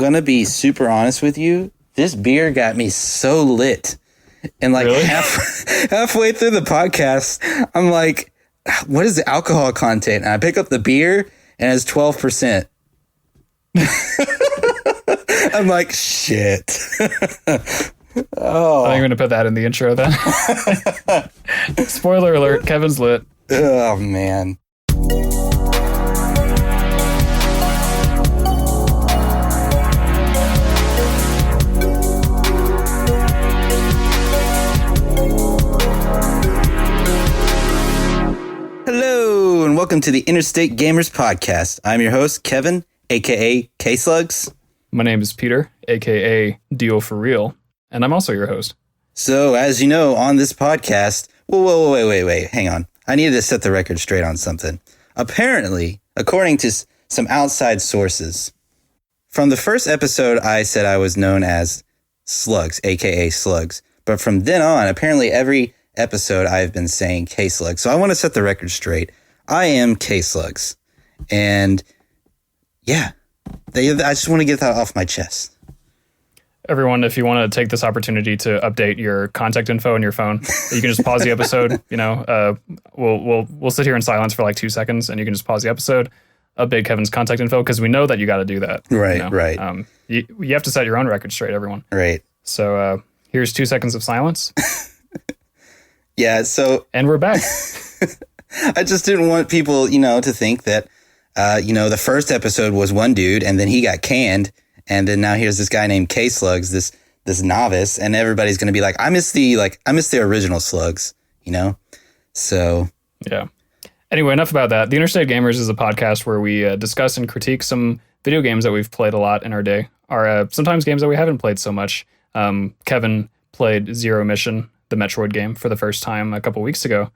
Gonna be super honest with you. This beer got me so lit. And like Really? halfway through the podcast, I'm like, what is the alcohol content? And I pick up the beer and it's 12%. I'm like, shit. Oh, I'm going to put that in the intro then. Spoiler alert, Kevin's lit. Oh, man. Hello, and welcome to the Interstate Gamers Podcast. I'm your host, Kevin, a.k.a. K-Slugs. My name is Peter, a.k.a. Deal for Real, and I'm also your host. So, as you know, on this podcast... Whoa, wait, hang on. I needed to set the record straight on something. Apparently, according to some outside sources, from the first episode, I said I was known as Slugs, a.k.a. Slugs. But from then on, apparently every episode I've been saying K-Slugs. So I want to set the record straight. I am K-Slugs. And yeah, I just want to get that off my chest. Everyone, if you want to take this opportunity to update your contact info in your phone, you can just pause the episode. We'll sit here in silence for like 2 seconds, and you can just pause the episode, update Kevin's contact info, because we know that you got to do that. Right, right. You have to set your own record straight, everyone. Right. So here's 2 seconds of silence. Yeah, so... And we're back. I just didn't want people, to think that, the first episode was one dude, and then he got canned, and then now here's this guy named K-Slugs, this novice, and everybody's going to be like, I miss the original Slugs, So... Yeah. Anyway, enough about that. The Interstate Gamers is a podcast where we discuss and critique some video games that we've played a lot in our day, or sometimes games that we haven't played so much. Kevin played Zero Mission, the Metroid game, for the first time a couple weeks ago,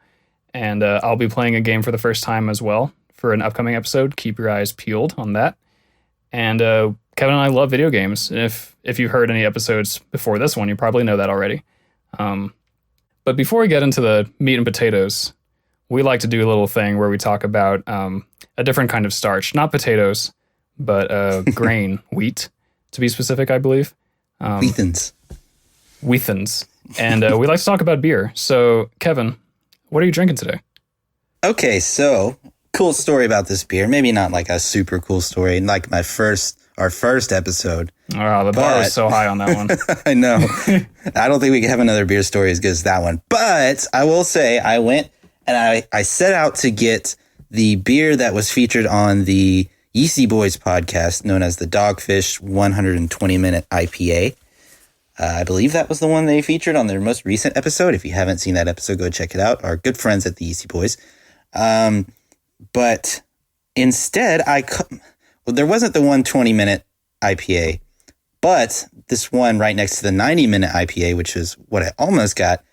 and I'll be playing a game for the first time as well for an upcoming episode. Keep your eyes peeled on that. And Kevin and I love video games. And if you've heard any episodes before this one, you probably know that already. But before we get into the meat and potatoes, we like to do a little thing where we talk about a different kind of starch, not potatoes, but grain, wheat, to be specific, I believe. Wheatens. And we like to talk about beer. So, Kevin, what are you drinking today? Okay, so cool story about this beer. Maybe not like a super cool story, like our first episide. Oh, the bar is so high on that one. I know. I don't think we can have another beer story as good as that one. But I will say I went and I set out to get the beer that was featured on the Yeasty Boys podcast, known as the Dogfish 120-minute IPA. I believe that was the one they featured on their most recent episode. If you haven't seen that episode, go check it out. Our good friends at the Yeasty Boys. But instead, there wasn't the 120-minute IPA, but this one right next to the 90-minute IPA, which is what I almost got,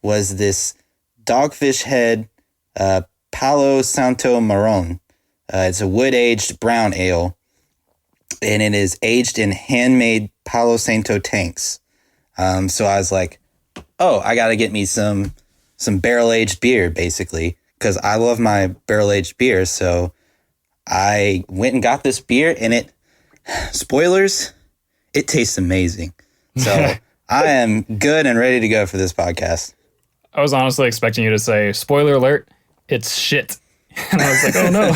was this Dogfish Head Palo Santo Marron. It's a wood-aged brown ale, and it is aged in handmade Palo Santo tanks. So I was like, oh, I got to get me some barrel-aged beer, basically, because I love my barrel-aged beer. So I went and got this beer, and spoilers, it tastes amazing. So I am good and ready to go for this podcast. I was honestly expecting you to say, spoiler alert, it's shit. And I was like, oh no.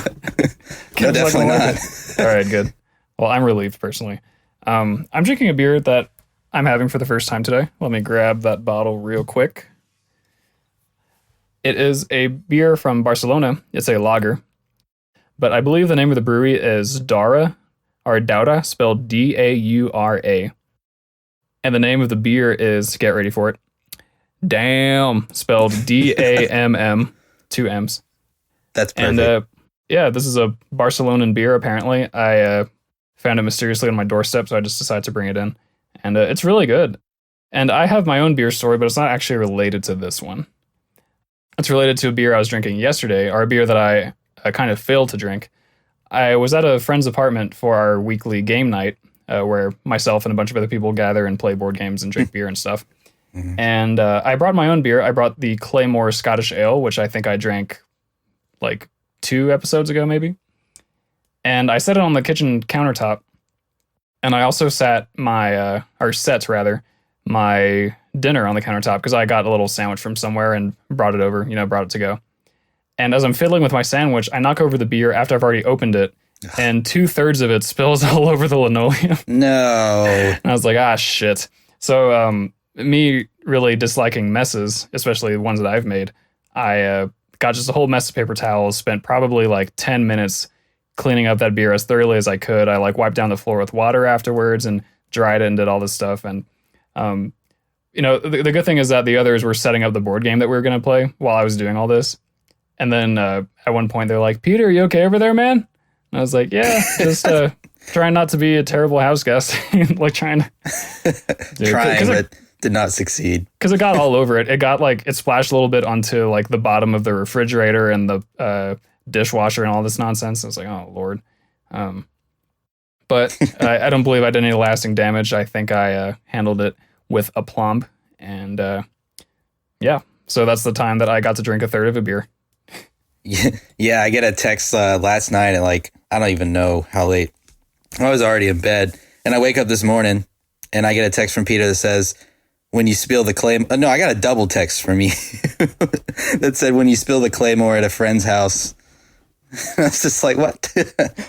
No, definitely not. All right, good. Well, I'm relieved personally. I'm drinking a beer that I'm having for the first time today. Let me grab that bottle real quick. It is a beer from Barcelona. It's a lager. But I believe the name of the brewery is Daura, or Daura, spelled D-A-U-R-A. And the name of the beer is, get ready for it, Damn, spelled D-A-M-M, 2 M's. That's perfect. And this is a Barcelonan beer, apparently. I found it mysteriously on my doorstep, so I just decided to bring it in. And it's really good. And I have my own beer story, but it's not actually related to this one. It's related to a beer I was drinking yesterday, or a beer that I kind of failed to drink. I was at a friend's apartment for our weekly game night, where myself and a bunch of other people gather and play board games and drink beer and stuff. Mm-hmm. And I brought my own beer. I brought the Claymore Scottish Ale, which I think I drank like 2 episodes ago, maybe. And I set it on the kitchen countertop. And I also set my dinner on the countertop because I got a little sandwich from somewhere and brought it over, brought it to go. And as I'm fiddling with my sandwich, I knock over the beer after I've already opened it, and 2/3 of it spills all over the linoleum. No. And I was like, shit. So me really disliking messes, especially the ones that I've made, I got just a whole mess of paper towels, spent probably like 10 minutes cleaning up that beer as thoroughly as I could. I like wiped down the floor with water afterwards and dried it and did all this stuff. And, the good thing is that the others were setting up the board game that we were going to play while I was doing all this. And then at one point they're like, Peter, you okay over there, man? And I was like, yeah, just trying not to be a terrible house guest. Like trying to... but did not succeed. Because it got all over it. It got it splashed a little bit onto like the bottom of the refrigerator and the dishwasher and all this nonsense. I was like, oh, Lord. But I don't believe I did any lasting damage. I think I handled it with aplomb. And so that's the time that I got to drink 1/3 of a beer. Yeah, I get a text last night at I don't even know how late. I was already in bed, and I wake up this morning, and I get a text from Peter that says, when you spill the claymore... no, I got a double text from me that said, when you spill the claymore at a friend's house. I was just like, what?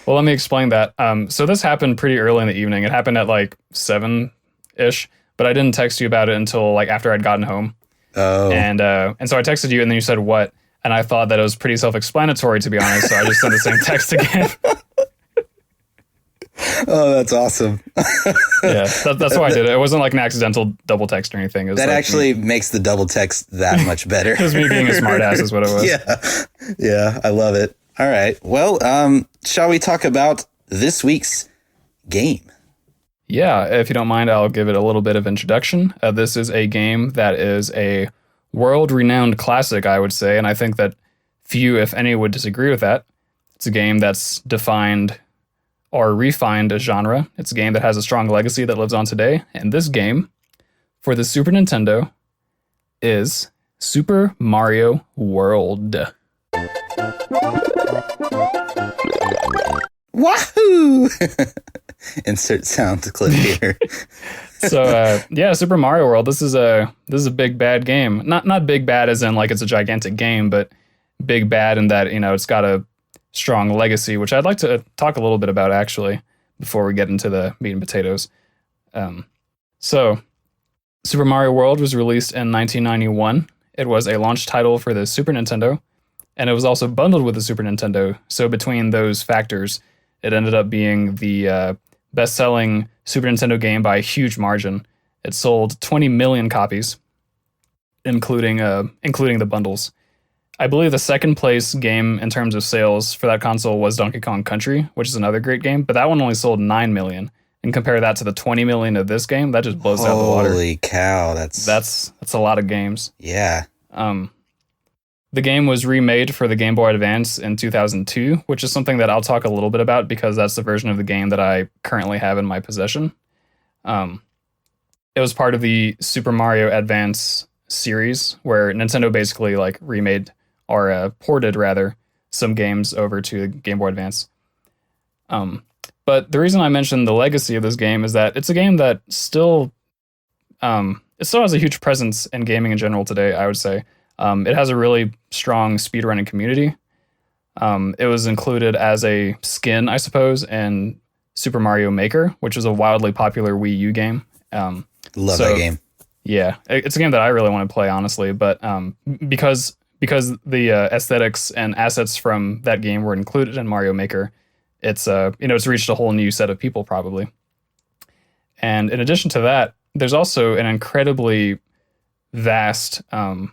Well, let me explain that. So this happened pretty early in the evening. It happened at 7-ish, but I didn't text you about it until after I'd gotten home. Oh. And so I texted you, and then you said, what? And I thought that it was pretty self-explanatory, to be honest, so I just sent the same text again. Oh, that's awesome. Yeah, that's why I did it. It wasn't like an accidental double text or anything. It was that actually makes the double text that much better. It was me being a smartass is what it was. Yeah, I love it. All right. Well, shall we talk about this week's game? Yeah, if you don't mind, I'll give it a little bit of introduction. This is a game that is a world-renowned classic, I would say, and I think that few, if any, would disagree with that. It's a game that's defined or refined a genre. It's a game that has a strong legacy that lives on today, and this game, for the Super Nintendo, is Super Mario World. Wahoo! Insert sound clip here. So Super Mario World. This is a big bad game. Not big bad as in it's a gigantic game, but big bad in that it's got a strong legacy, which I'd like to talk a little bit about actually before we get into the meat and potatoes. So Super Mario World was released in 1991. It was a launch title for the Super Nintendo, and it was also bundled with the Super Nintendo. So between those factors, it ended up being the best-selling Super Nintendo game by a huge margin. It sold 20 million copies, including the bundles. I believe the second place game in terms of sales for that console was Donkey Kong Country, which is another great game, but that one only sold 9 million. And compare that to the 20 million of this game, that just blows out the water. Holy cow, that's a lot of games. Yeah. The game was remade for the Game Boy Advance in 2002, which is something that I'll talk a little bit about because that's the version of the game that I currently have in my possession. It was part of the Super Mario Advance series where Nintendo basically remade or ported rather some games over to the Game Boy Advance. But the reason I mentioned the legacy of this game is that it's a game that still has a huge presence in gaming in general today, I would say. It has a really strong speedrunning community. It was included as a skin, I suppose, in Super Mario Maker, which is a wildly popular Wii U game. Love that game. Yeah, it's a game that I really want to play, honestly. But because the aesthetics and assets from that game were included in Mario Maker, it's reached a whole new set of people probably. And in addition to that, there's also an incredibly vast, I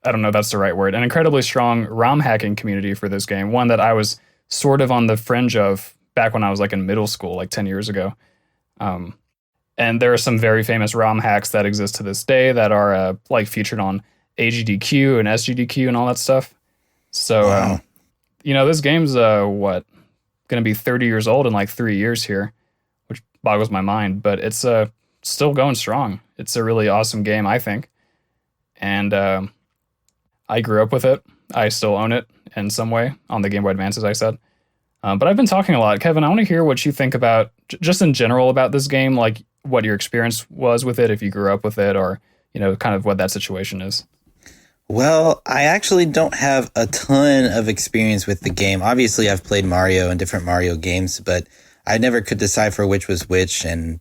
don't know if that's the right word, an incredibly strong ROM hacking community for this game, one that I was sort of on the fringe of back when I was in middle school, 10 years ago. And there are some very famous ROM hacks that exist to this day that are featured on AGDQ and SGDQ and all that stuff. So, wow. This game's going to be 30 years old in 3 years here, which boggles my mind, but it's still going strong. It's a really awesome game, I think. And I grew up with it. I still own it in some way on the Game Boy Advance, as I said. But I've been talking a lot. Kevin, I want to hear what you think about just in general about this game, like what your experience was with it, if you grew up with it, or kind of what that situation is. Well, I actually don't have a ton of experience with the game. Obviously, I've played Mario and different Mario games, but I never could decipher which was which, and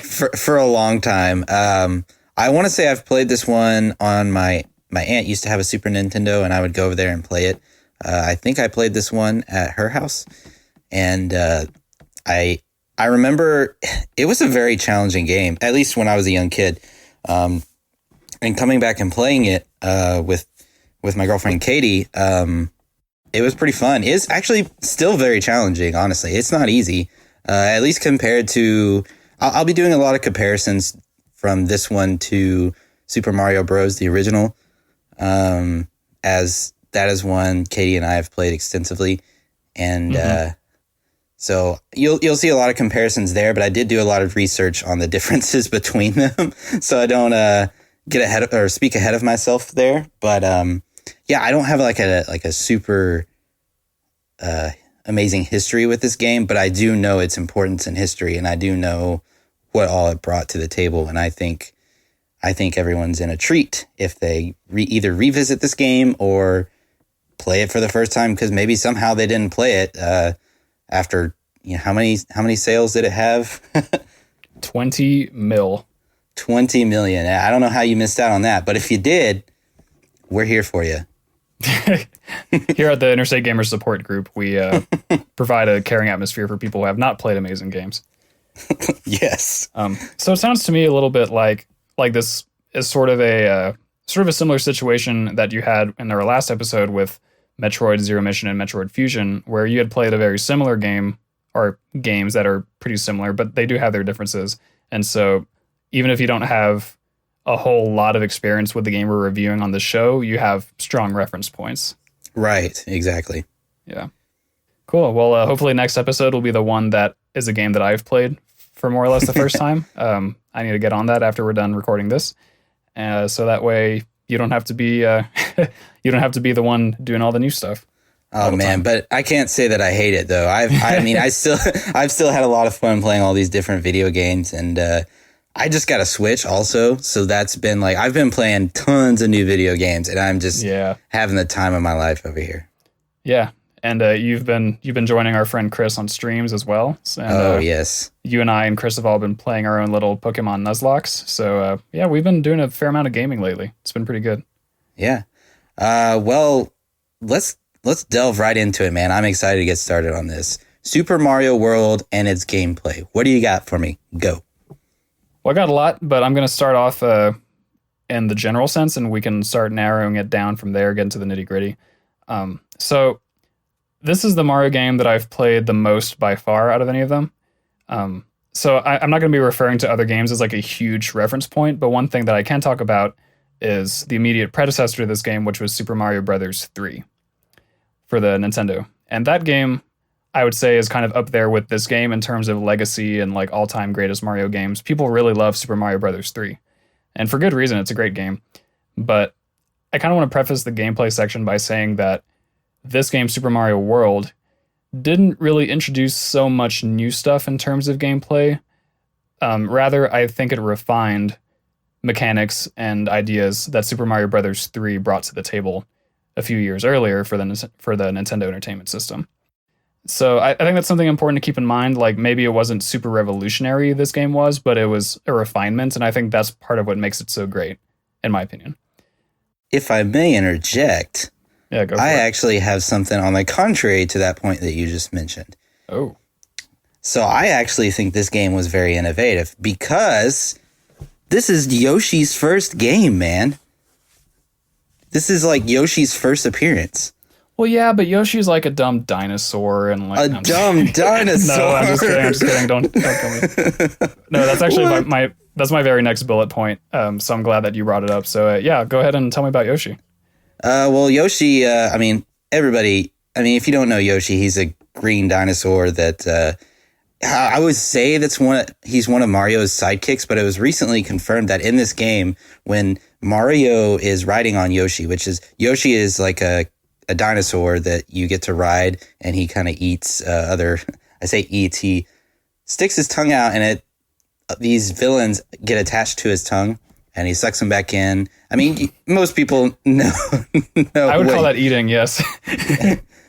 for a long time. I want to say I've played this one on my aunt used to have a Super Nintendo, and I would go over there and play it. I think I played this one at her house, and I remember it was a very challenging game, at least when I was a young kid. And coming back and playing it with my girlfriend Katie, it was pretty fun. It's actually still very challenging, honestly. It's not easy, at least compared to... I'll be doing a lot of comparisons from this one to Super Mario Bros., the original, as that is one Katie and I have played extensively. And so you'll see a lot of comparisons there, but I did do a lot of research on the differences between them, so I don't get ahead of, or speak ahead of myself there. But yeah, I don't have like a super amazing history with this game, but I do know its importance in history, and I do know what all it brought to the table. And I think everyone's in a treat if they either revisit this game or play it for the first time, because maybe somehow they didn't play it after, how many sales did it have? 20 mil. 20 million. I don't know how you missed out on that, but if you did, we're here for you. Here at the Interstate Gamers Support Group, we provide a caring atmosphere for people who have not played amazing games. Yes. So it sounds to me a little bit like this is sort of a similar situation that you had in our last episode with Metroid Zero Mission and Metroid Fusion, where you had played a very similar game, or games that are pretty similar, but they do have their differences. And so even if you don't have a whole lot of experience with the game we're reviewing on the show, you have strong reference points. Right, exactly. Yeah. Cool. Well, hopefully next episode will be the one that is a game that I've played for more or less the first time. I need to get on that after we're done recording this. So that way you don't have to be the one doing all the new stuff. Oh man, but I can't say that I hate it though. I've still had a lot of fun playing all these different video games, and I just got a Switch also, so that's been like, I've been playing tons of new video games, and I'm just having the time of my life over here. Yeah. And you've been joining our friend Chris on streams as well. And, yes. You and I and Chris have all been playing our own little Pokemon Nuzlocks. So yeah, we've been doing a fair amount of gaming lately. It's been pretty good. Yeah. Well, let's delve right into it, man. I'm excited to get started on this. Super Mario World and its gameplay. What do you got for me? Go. Well, I got a lot, but I'm going to start off in the general sense, and we can start narrowing it down from there, get into the nitty gritty. So this is the Mario game that I've played the most by far out of any of them. So I'm not going to be referring to other games as like a huge reference point, but one thing that I can talk about is the immediate predecessor to this game, which was Super Mario Bros. 3 for the Nintendo. And that game, I would say, is kind of up there with this game in terms of legacy and like all-time greatest Mario games. People really love Super Mario Bros. 3. And for good reason, it's a great game. But I kind of want to preface the gameplay section by saying that this game, Super Mario World, didn't really introduce so much new stuff in terms of gameplay. Rather, I think it refined mechanics and ideas that Super Mario Bros. 3 brought to the table a few years earlier for the Nintendo Entertainment System. So I think that's something important to keep in mind. Like, maybe it wasn't super revolutionary, this game was, but it was a refinement, and I think that's part of what makes it so great, in my opinion. If I may interject, yeah, go for it. I actually have something on the contrary to that point that you just mentioned. Oh. So I actually think this game was very innovative because this is Yoshi's first game, man. This is like Yoshi's first appearance. Well, yeah, but Yoshi's like a dumb dinosaur, and like a dumb dinosaur. No, I'm just kidding. Don't kill me. No, that's actually that's my very next bullet point. So I'm glad that you brought it up. So yeah, go ahead and tell me about Yoshi. Well, Yoshi. Everybody. If you don't know Yoshi, he's a green dinosaur that I would say he's one of Mario's sidekicks. But it was recently confirmed that in this game, when Mario is riding on Yoshi, Yoshi is like a dinosaur that you get to ride, and he kind of eats I say eats, he sticks his tongue out, and these villains get attached to his tongue, and he sucks them back in. I mean, most people know. I would call that eating, yes.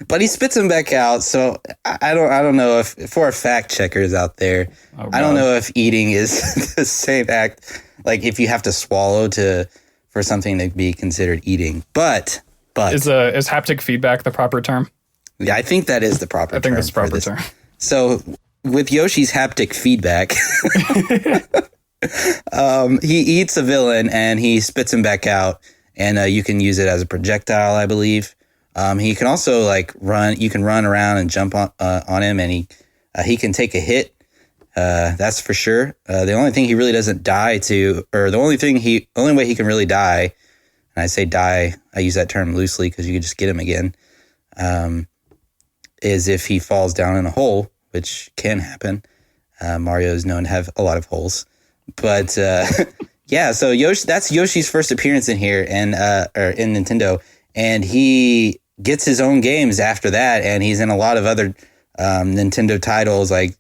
But he spits them back out. So I don't know if, for our fact checkers out there, I don't know if eating is the same act. Like if you have to swallow for something to be considered eating. But is haptic feedback the proper term? Yeah, I think that is the proper term. I think that's the proper term. So with Yoshi's haptic feedback, he eats a villain and he spits him back out, and you can use it as a projectile, I believe. He can also run. You can run around and jump on him, and he can take a hit. That's for sure. The only thing he really doesn't die to, or the only way he can really die, and I say die, I use that term loosely because you could just get him again, is if he falls down in a hole, which can happen. Mario is known to have a lot of holes, but yeah. So that's Yoshi's first appearance in here, and or in Nintendo, and he gets his own games after that, and he's in a lot of other Nintendo titles like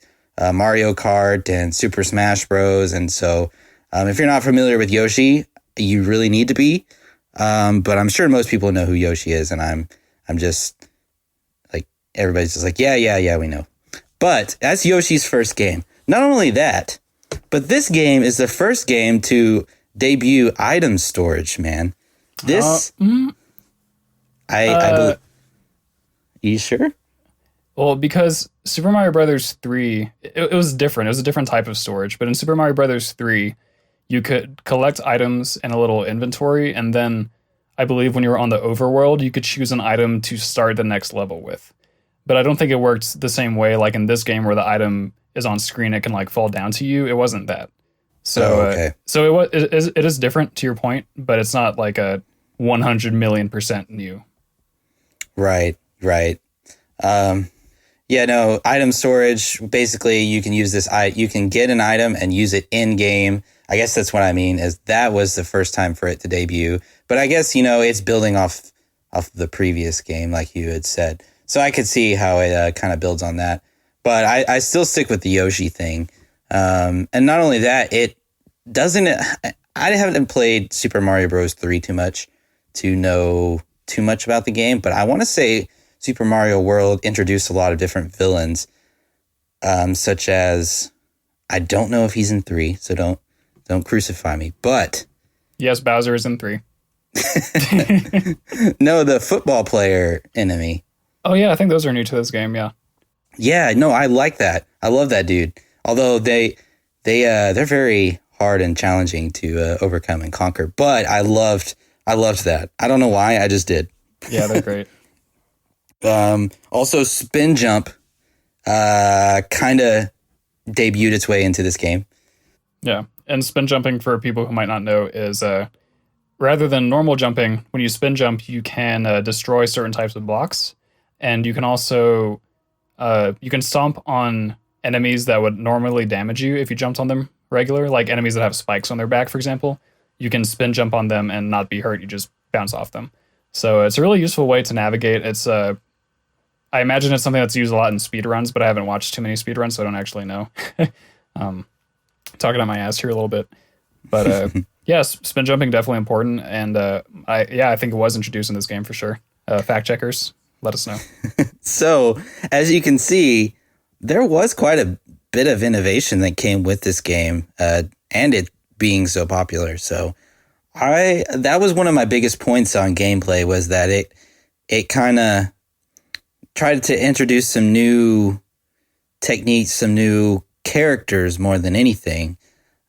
Mario Kart and Super Smash Bros. And so if you're not familiar with Yoshi, you really need to be. But I'm sure most people know who Yoshi is, and I'm just like, everybody's just like, yeah, we know. But that's Yoshi's first game. Not only that, but this game is the first game to debut item storage, man. This... I believe. You sure? Well, because Super Mario Brothers 3, it was different. It was a different type of storage. But in Super Mario Brothers 3, you could collect items in a little inventory, and then I believe when you were on the overworld, you could choose an item to start the next level with. But I don't think it worked the same way like in this game where the item is on screen, it can fall down to you. It wasn't that. So okay. So it is different to your point, but it's not like a 100 million % new. Right. Yeah, no, item storage, basically you can use this, you can get an item and use it in game. I guess that's what I mean, is that was the first time for it to debut. But I guess, it's building off the previous game, like you had said. So I could see how it kind of builds on that. But I still stick with the Yoshi thing. And not only that, it doesn't, I haven't played Super Mario Bros. 3 too much to know too much about the game, but I want to say Super Mario World introduced a lot of different villains, such as, I don't know if he's in 3, so don't crucify me, but yes, Bowser is in 3. No, the football player enemy. Oh yeah, I think those are new to this game. Yeah, no, I like that. I love that dude. Although they're very hard and challenging to overcome and conquer, but I loved that. I don't know why, I just did. Yeah, they're great. Also, spin jump kind of debuted its way into this game. Yeah, and spin jumping, for people who might not know, is rather than normal jumping, when you spin jump, you can destroy certain types of blocks, and you can also you can stomp on enemies that would normally damage you if you jumped on them regular, like enemies that have spikes on their back, for example. You can spin jump on them and not be hurt. You just bounce off them. So it's a really useful way to navigate. It's I imagine it's something that's used a lot in speedruns, but I haven't watched too many speedruns, so I don't actually know. Talking on my ass here a little bit. But yes, spin jumping definitely important. And I think it was introduced in this game for sure. Fact checkers, let us know. So, as you can see, there was quite a bit of innovation that came with this game, and it being so popular. So that was one of my biggest points on gameplay, was that it kind of tried to introduce some new techniques, some new characters more than anything,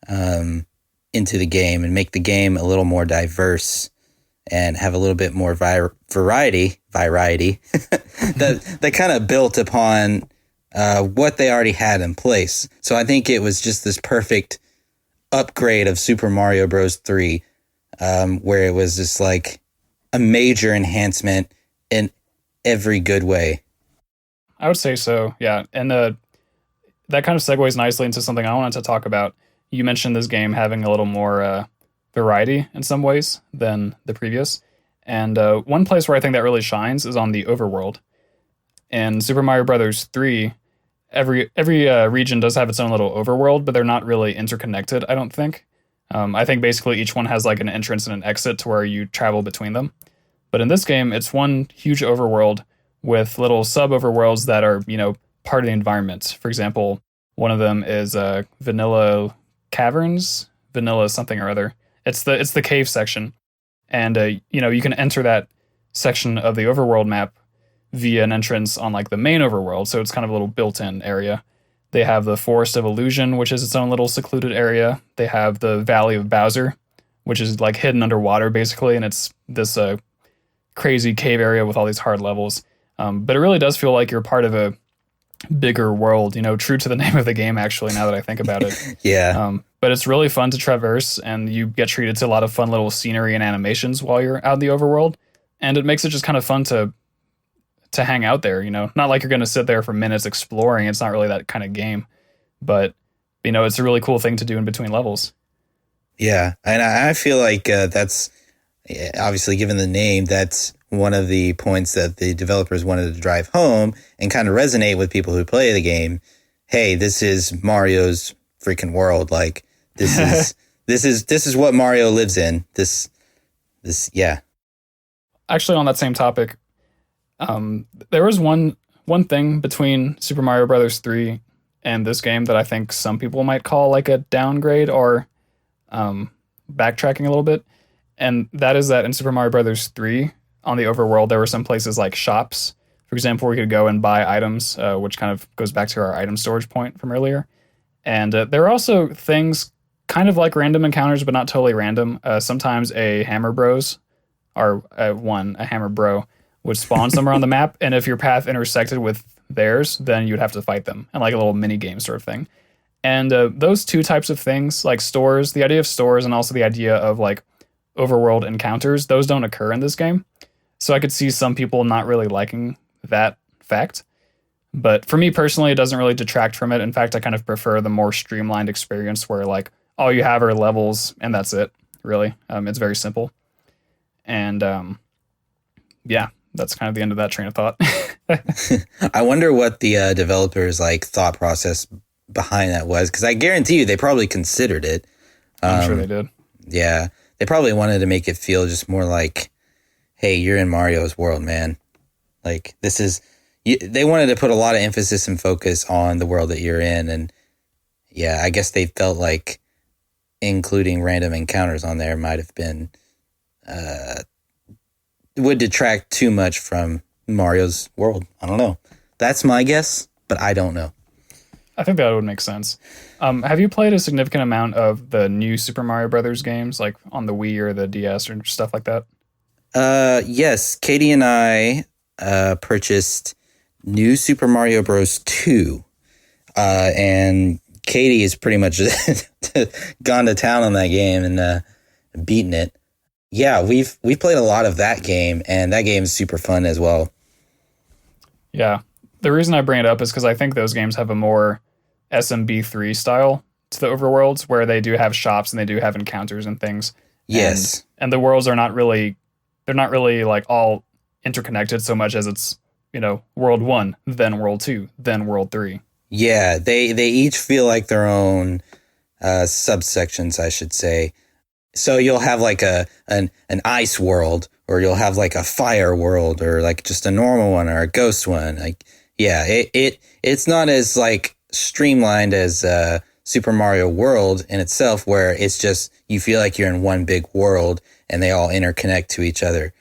into the game, and make the game a little more diverse and have a little bit more variety that kind of built upon what they already had in place. So I think it was just this perfect upgrade of Super Mario Bros. 3, where it was just like a major enhancement in every good way. I would say so, yeah. And that kind of segues nicely into something I wanted to talk about. You mentioned this game having a little more variety in some ways than the previous. And one place where I think that really shines is on the overworld. In Super Mario Brothers 3, every region does have its own little overworld, but they're not really interconnected, I don't think. I think basically each one has like an entrance and an exit to where you travel between them. But in this game, it's one huge overworld with little sub-overworlds that are, part of the environment. For example, one of them is Vanilla Caverns, Vanilla something or other. It's the cave section. And, you can enter that section of the overworld map via an entrance on like the main overworld. So it's kind of a little built-in area. They have the Forest of Illusion, which is its own little secluded area. They have the Valley of Bowser, which is like hidden underwater basically. And it's this crazy cave area with all these hard levels. But it really does feel like you're part of a bigger world, true to the name of the game, actually, now that I think about it. Yeah. But it's really fun to traverse, and you get treated to a lot of fun little scenery and animations while you're out in the overworld. And it makes it just kind of fun to hang out there, Not like you're going to sit there for minutes exploring. It's not really that kind of game. But, it's a really cool thing to do in between levels. Yeah. And I feel like that's, obviously, given the name, that's one of the points that the developers wanted to drive home and kind of resonate with people who play the game. Hey, this is Mario's freaking world. Like, this is this is what Mario lives in. This yeah. Actually, on that same topic, there was one thing between Super Mario Brothers 3 and this game that I think some people might call like a downgrade or backtracking a little bit. And that is that in Super Mario Brothers 3, on the overworld, there were some places like shops, for example, where you could go and buy items, which kind of goes back to our item storage point from earlier. And there are also things kind of like random encounters, but not totally random. Sometimes a Hammer Bros, or a Hammer Bro, would spawn somewhere on the map, and if your path intersected with theirs, then you'd have to fight them, and like a little mini game sort of thing. And those two types of things, like stores, the idea of stores and also the idea of like overworld encounters, those don't occur in this game. So I could see some people not really liking that fact. But for me personally, it doesn't really detract from it. In fact, I kind of prefer the more streamlined experience where like all you have are levels and that's it, really. It's very simple. And yeah, that's kind of the end of that train of thought. I wonder what the developers like thought process behind that was, because I guarantee you they probably considered it. I'm sure they did. Yeah, they probably wanted to make it feel just more like, hey, you're in Mario's world, man. Like, this is... They wanted to put a lot of emphasis and focus on the world that you're in. And yeah, I guess they felt like including random encounters on there might have been... would detract too much from Mario's world. I don't know. That's my guess, but I don't know. I think that would make sense. Have you played a significant amount of the new Super Mario Brothers games, like on the Wii or the DS or stuff like that? Yes. Katie and I purchased New Super Mario Bros. 2. And Katie has pretty much gone to town on that game and beaten it. Yeah, we've played a lot of that game, and that game is super fun as well. Yeah. The reason I bring it up is because I think those games have a more SMB3 style to the overworlds, where they do have shops and they do have encounters and things. Yes. And the worlds are not really like all interconnected so much as it's, world 1, then world 2, then world 3. Yeah, they each feel like their own subsections, I should say. So you'll have like an ice world, or you'll have like a fire world, or like just a normal one or a ghost one. Like, yeah, it's not as like streamlined as Super Mario World in itself, where it's just you feel like you're in one big world and they all interconnect to each other.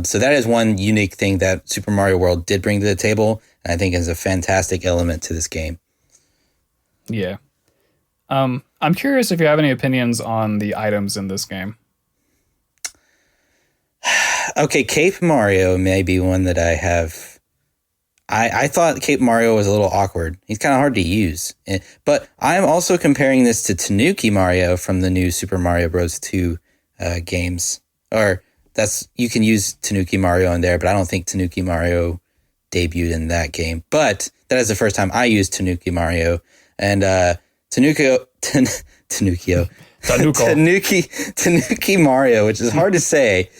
So that is one unique thing that Super Mario World did bring to the table, and I think is a fantastic element to this game. Yeah. I'm curious if you have any opinions on the items in this game. Okay, Cape Mario may be one that I have. I thought Cape Mario was a little awkward. He's kind of hard to use. But I'm also comparing this to Tanuki Mario from the new Super Mario Bros. 2 games. Or you can use Tanuki Mario in there, but I don't think Tanuki Mario debuted in that game. But that is the first time I used Tanuki Mario. And Tanuki Mario, which is hard to say.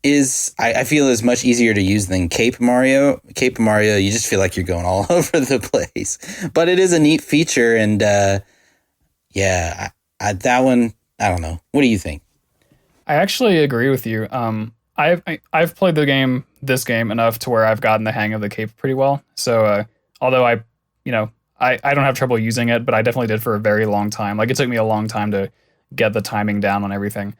I feel is much easier to use than Cape Mario. Cape Mario, you just feel like you're going all over the place. But it is a neat feature, and that one, I don't know. What do you think? I actually agree with you. I've played this game enough to where I've gotten the hang of the cape pretty well. So although I don't have trouble using it, but I definitely did for a very long time. Like it took me a long time to get the timing down on everything.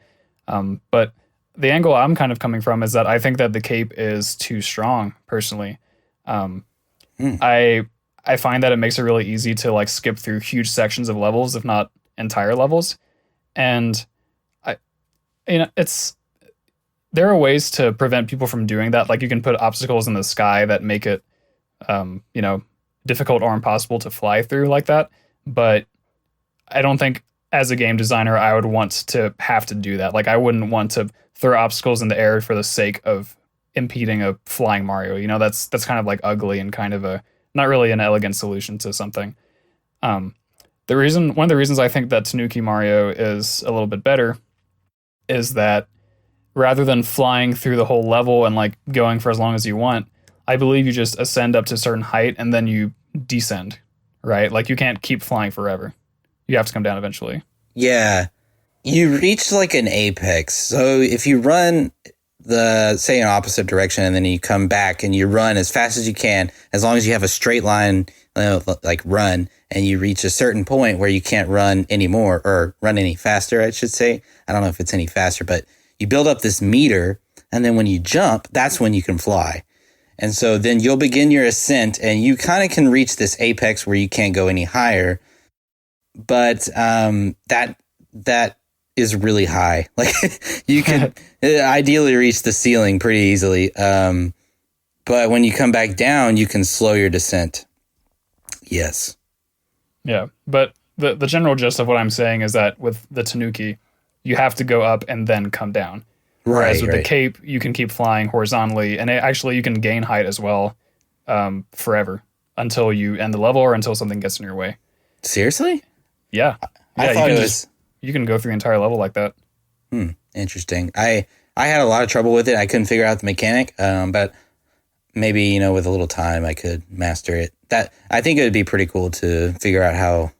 But the angle I'm kind of coming from is that I think that the cape is too strong, personally. I find that it makes it really easy to like skip through huge sections of levels, if not entire levels. And there are ways to prevent people from doing that. Like you can put obstacles in the sky that make it, difficult or impossible to fly through like that. But I don't think as a game designer, I would want to have to do that. Like I wouldn't want to throw obstacles in the air for the sake of impeding a flying Mario. That's kind of like ugly and kind of not really an elegant solution to something. One of the reasons I think that Tanuki Mario is a little bit better is that rather than flying through the whole level and like going for as long as you want, I believe you just ascend up to a certain height and then you descend, right? Like you can't keep flying forever. You have to come down eventually. Yeah. You reach like an apex. So if you run say an opposite direction and then you come back and you run as fast as you can, as long as you have a straight line, like run, and you reach a certain point where you can't run anymore or run any faster, I should say. I don't know if it's any faster, but you build up this meter, and then when you jump, that's when you can fly. And so then you'll begin your ascent, and you kind of can reach this apex where you can't go any higher. But that is really high. Like you could ideally reach the ceiling pretty easily. But when you come back down, you can slow your descent. Yes. Yeah, but the general gist of what I'm saying is that with the Tanuki, you have to go up and then come down. Whereas with the cape, you can keep flying horizontally, and you can gain height as well forever until you end the level or until something gets in your way. Seriously? Yeah. I thought you can go through the entire level like that. Interesting. I had a lot of trouble with it. I couldn't figure out the mechanic, but maybe, with a little time I could master it. I think it would be pretty cool to figure out how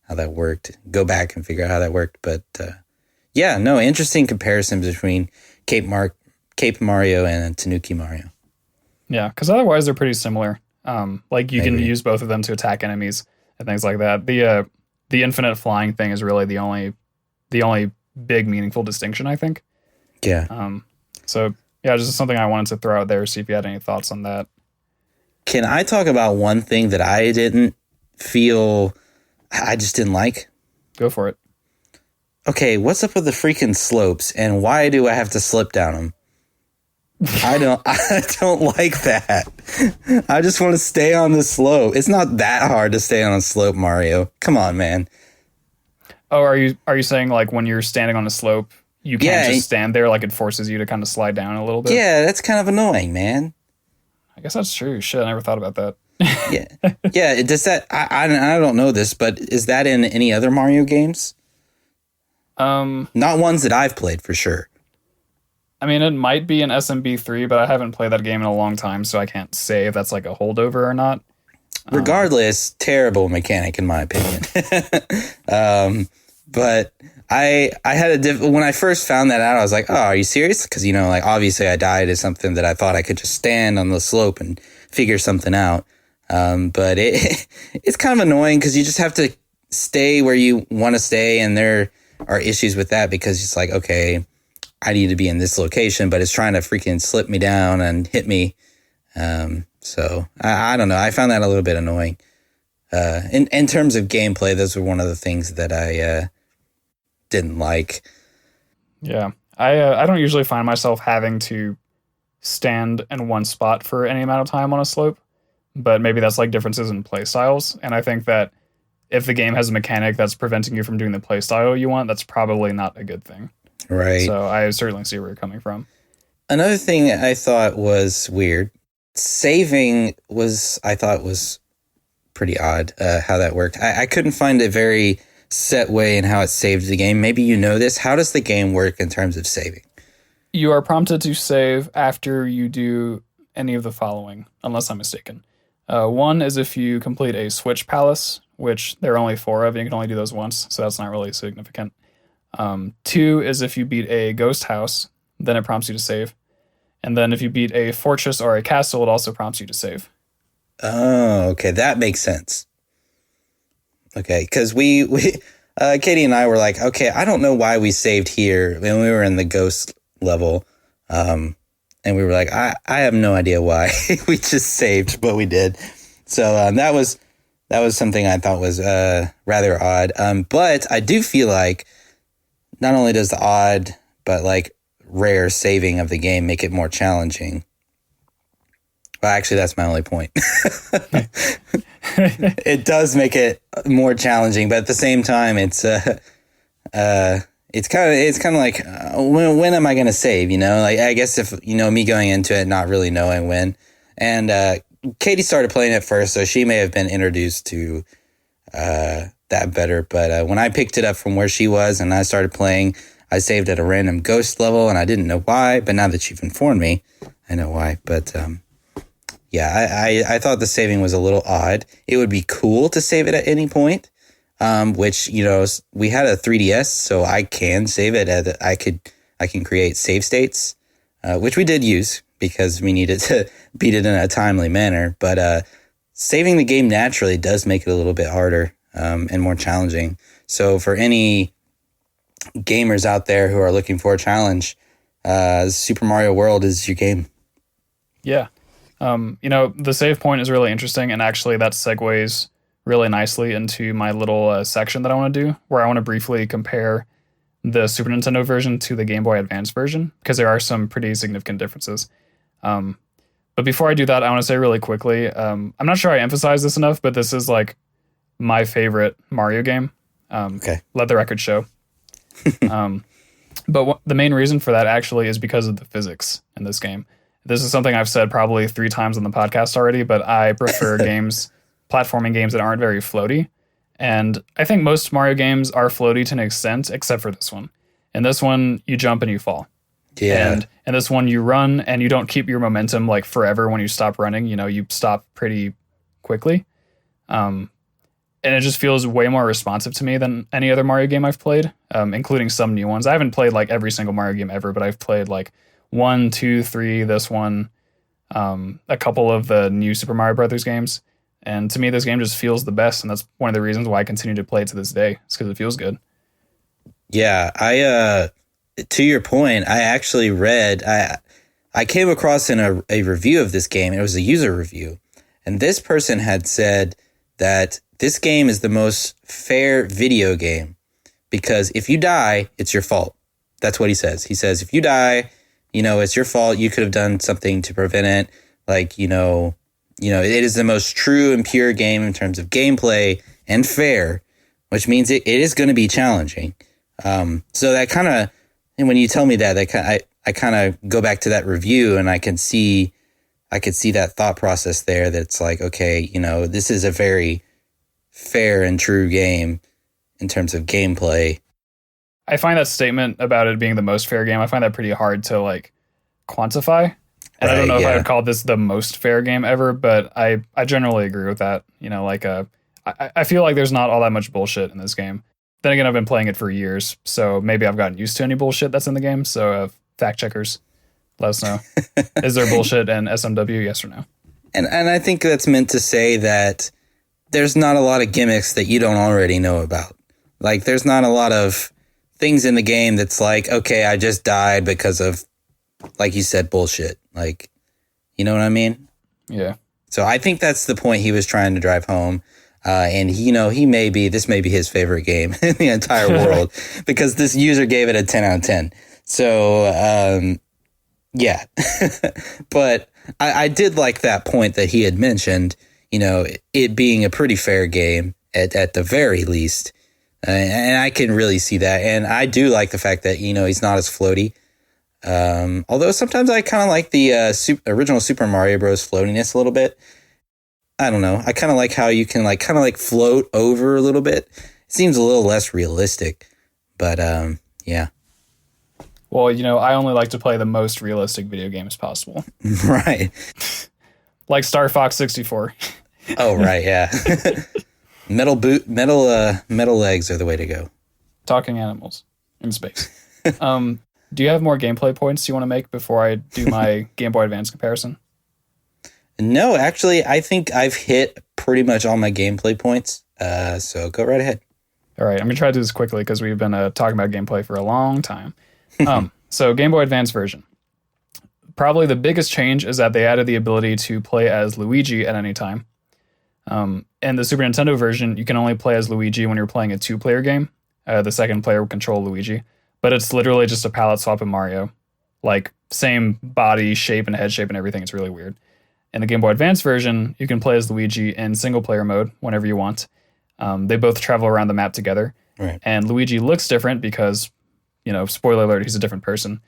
that worked. Go back and figure out how that worked. But interesting comparison between Cape Mario and Tanuki Mario. Yeah, because otherwise they're pretty similar. Like you can use both of them to attack enemies and things like that. The infinite flying thing is really the only big meaningful distinction, I think. Yeah. So yeah, just something I wanted to throw out there. See if you had any thoughts on that. Can I talk about one thing that I just didn't like? Go for it. Okay, what's up with the freaking slopes, and why do I have to slip down them? I don't like that. I just want to stay on the slope. It's not that hard to stay on a slope, Mario. Come on, man. Oh, are you saying like when you're standing on a slope, you can't just stand there, like it forces you to kind of slide down a little bit? Yeah, that's kind of annoying, man. I guess that's true. Shit, I never thought about that. Yeah. Does that? I don't know this, but is that in any other Mario games? Not ones that I've played for sure. I mean, it might be in SMB3, but I haven't played that game in a long time, so I can't say if that's like a holdover or not. Regardless, terrible mechanic in my opinion. But I had when I first found that out, I was like, oh, are you serious? Because, like obviously I died as something that I thought I could just stand on the slope and figure something out. But it's kind of annoying because you just have to stay where you want to stay. And there are issues with that because it's like, okay, I need to be in this location, but it's trying to freaking slip me down and hit me. So I don't know. I found that a little bit annoying. In terms of gameplay, those were one of the things that I didn't like. Yeah, I don't usually find myself having to stand in one spot for any amount of time on a slope, but maybe that's like differences in play styles. And I think that if the game has a mechanic that's preventing you from doing the play style you want, that's probably not a good thing. Right. So I certainly see where you're coming from. Another thing I thought was weird. Saving I thought was pretty odd how that worked. I couldn't find a very set way in how it saved the game. Maybe you know this. How does the game work in terms of saving? You are prompted to save after you do any of the following, unless I'm mistaken. One is if you complete a Switch Palace, which there are only 4 of, and you can only do those once, so that's not really significant. 2 is if you beat a Ghost House, then it prompts you to save. And then if you beat a Fortress or a Castle, it also prompts you to save. Oh, okay. That makes sense. Okay, because Katie and I were like, okay, I don't know why we saved here when we were in the Ghost level. And we were like, I have no idea why we just saved, but we did. So that was something I thought was rather odd. But I do feel like not only does the odd, but like rare saving of the game make it more challenging. Well, actually, that's my only point. It does make it more challenging, but at the same time, it's kind of like when am I going to save? You know, like I guess if me going into it not really knowing when, and Katie started playing it first, so she may have been introduced to that better. But when I picked it up from where she was and I started playing, I saved at a random ghost level, and I didn't know why. But now that you've informed me, I know why. But yeah, I thought the saving was a little odd. It would be cool to save it at any point, which, we had a 3DS, so I can save it. I can create save states, which we did use because we needed to beat it in a timely manner. But saving the game naturally does make it a little bit harder and more challenging. So for any gamers out there who are looking for a challenge, Super Mario World is your game. Yeah. The save point is really interesting, and actually that segues really nicely into my little section that I want to do, where I want to briefly compare the Super Nintendo version to the Game Boy Advance version, because there are some pretty significant differences. But before I do that, I want to say really quickly, I'm not sure I emphasize this enough, but this is like my favorite Mario game. Okay. Let the record show. But the main reason for that actually is because of the physics in this game. This is something I've said probably 3 times on the podcast already, but I prefer platforming games that aren't very floaty. And I think most Mario games are floaty to an extent, except for this one. In this one, you jump and you fall. Yeah. And in this one, you run and you don't keep your momentum like forever when you stop running. You stop pretty quickly. And it just feels way more responsive to me than any other Mario game I've played, including some new ones. I haven't played like every single Mario game ever, but I've played like 1, 2, 3, this one, a couple of the new Super Mario Brothers games. And to me, this game just feels the best. And that's one of the reasons why I continue to play it to this day. It's because it feels good. Yeah. To your point, I actually read, I came across in a review of this game. It was a user review. And this person had said that this game is the most fair video game because if you die, it's your fault. That's what he says. He says, if you die, it's your fault. You could have done something to prevent it. Like, it is the most true and pure game in terms of gameplay and fair, which means it is going to be challenging. So that kind of, and when you tell me that, I kind of go back to that review and I could see that thought process there. That's like, okay, this is a very fair and true game in terms of gameplay. I find that statement about it being the most fair game, I find that pretty hard to like quantify. And I don't know if I would call this the most fair game ever, but I generally agree with that. I feel like there's not all that much bullshit in this game. Then again, I've been playing it for years, so maybe I've gotten used to any bullshit that's in the game. So fact checkers, let us know. Is there bullshit in SMW, yes or no? And I think that's meant to say that there's not a lot of gimmicks that you don't already know about. Like, there's not a lot of things in the game that's like, okay, I just died because of, like you said, bullshit. Like, you know what I mean? Yeah. So I think that's the point he was trying to drive home. And this may be his favorite game in the entire world because this user gave it a 10 out of 10. So, yeah. But I did like that point that he had mentioned, it being a pretty fair game at the very least. And I can really see that. And I do like the fact that, he's not as floaty. Although sometimes I kind of like the original Super Mario Bros. Floatiness a little bit. I don't know. I kind of like how you can kind of float over a little bit. It seems a little less realistic, but yeah. Well, I only like to play the most realistic video games possible. Right. Like Star Fox 64. Oh, right, yeah. Metal legs are the way to go. Talking animals in space. Do you have more gameplay points you want to make before I do my Game Boy Advance comparison? No, actually, I think I've hit pretty much all my gameplay points. So go right ahead. All right, I'm going to try to do this quickly because we've been talking about gameplay for a long time. So Game Boy Advance version. Probably the biggest change is that they added the ability to play as Luigi at any time. In the Super Nintendo version, you can only play as Luigi when you're playing a 2-player game. The second player will control Luigi. But it's literally just a palette swap of Mario. Like, same body shape and head shape and everything. It's really weird. In the Game Boy Advance version, you can play as Luigi in single-player mode whenever you want. They both travel around the map together. Right. And Luigi looks different because, spoiler alert, he's a different person.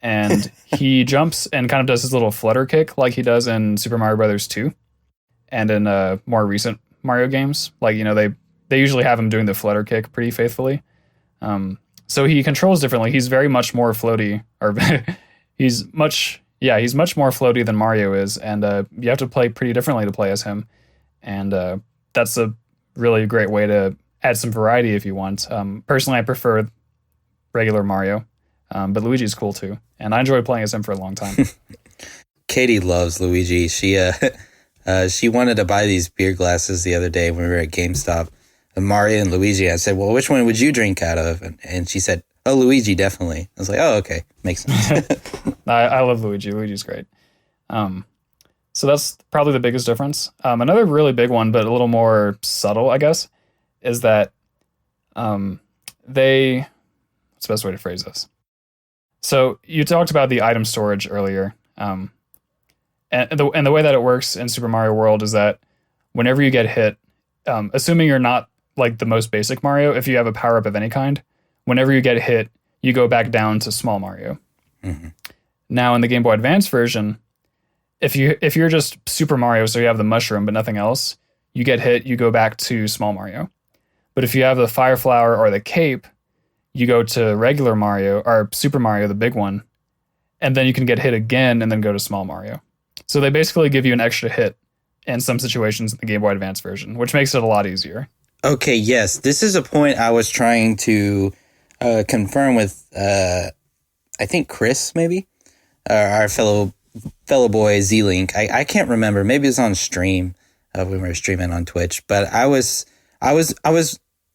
And he jumps and kind of does his little flutter kick like he does in Super Mario Brothers 2 and in more recent Mario games. Like, they usually have him doing the flutter kick pretty faithfully. So he controls differently. He's very much more floaty, or he's much more floaty than Mario is, and you have to play pretty differently to play as him. And that's a really great way to add some variety if you want. Personally, I prefer regular Mario, but Luigi's cool too, and I enjoyed playing as him for a long time. Katie loves Luigi. She wanted to buy these beer glasses the other day when we were at GameStop. Mario and Luigi. I said, well, which one would you drink out of? And she said, oh, Luigi, definitely. I was like, oh, okay. Makes sense. I love Luigi. Luigi's great. So that's probably the biggest difference. Another really big one, but a little more subtle, I guess, is that what's the best way to phrase this? So you talked about the item storage earlier. And the way that it works in Super Mario World is that whenever you get hit, assuming you're not like the most basic Mario, if you have a power-up of any kind, whenever you get hit, you go back down to small Mario. Mm-hmm. Now in the Game Boy Advance version, if you're just Super Mario, so you have the mushroom but nothing else, you get hit, you go back to small Mario. But if you have the Fire Flower or the Cape, you go to regular Mario, or Super Mario, the big one, and then you can get hit again and then go to small Mario. So they basically give you an extra hit in some situations in the Game Boy Advance version, which makes it a lot easier. Okay, yes. This is a point I was trying to confirm with, I think Chris, maybe? Our fellow boy Z-Link. I can't remember. Maybe it was on stream when we were streaming on Twitch. But I was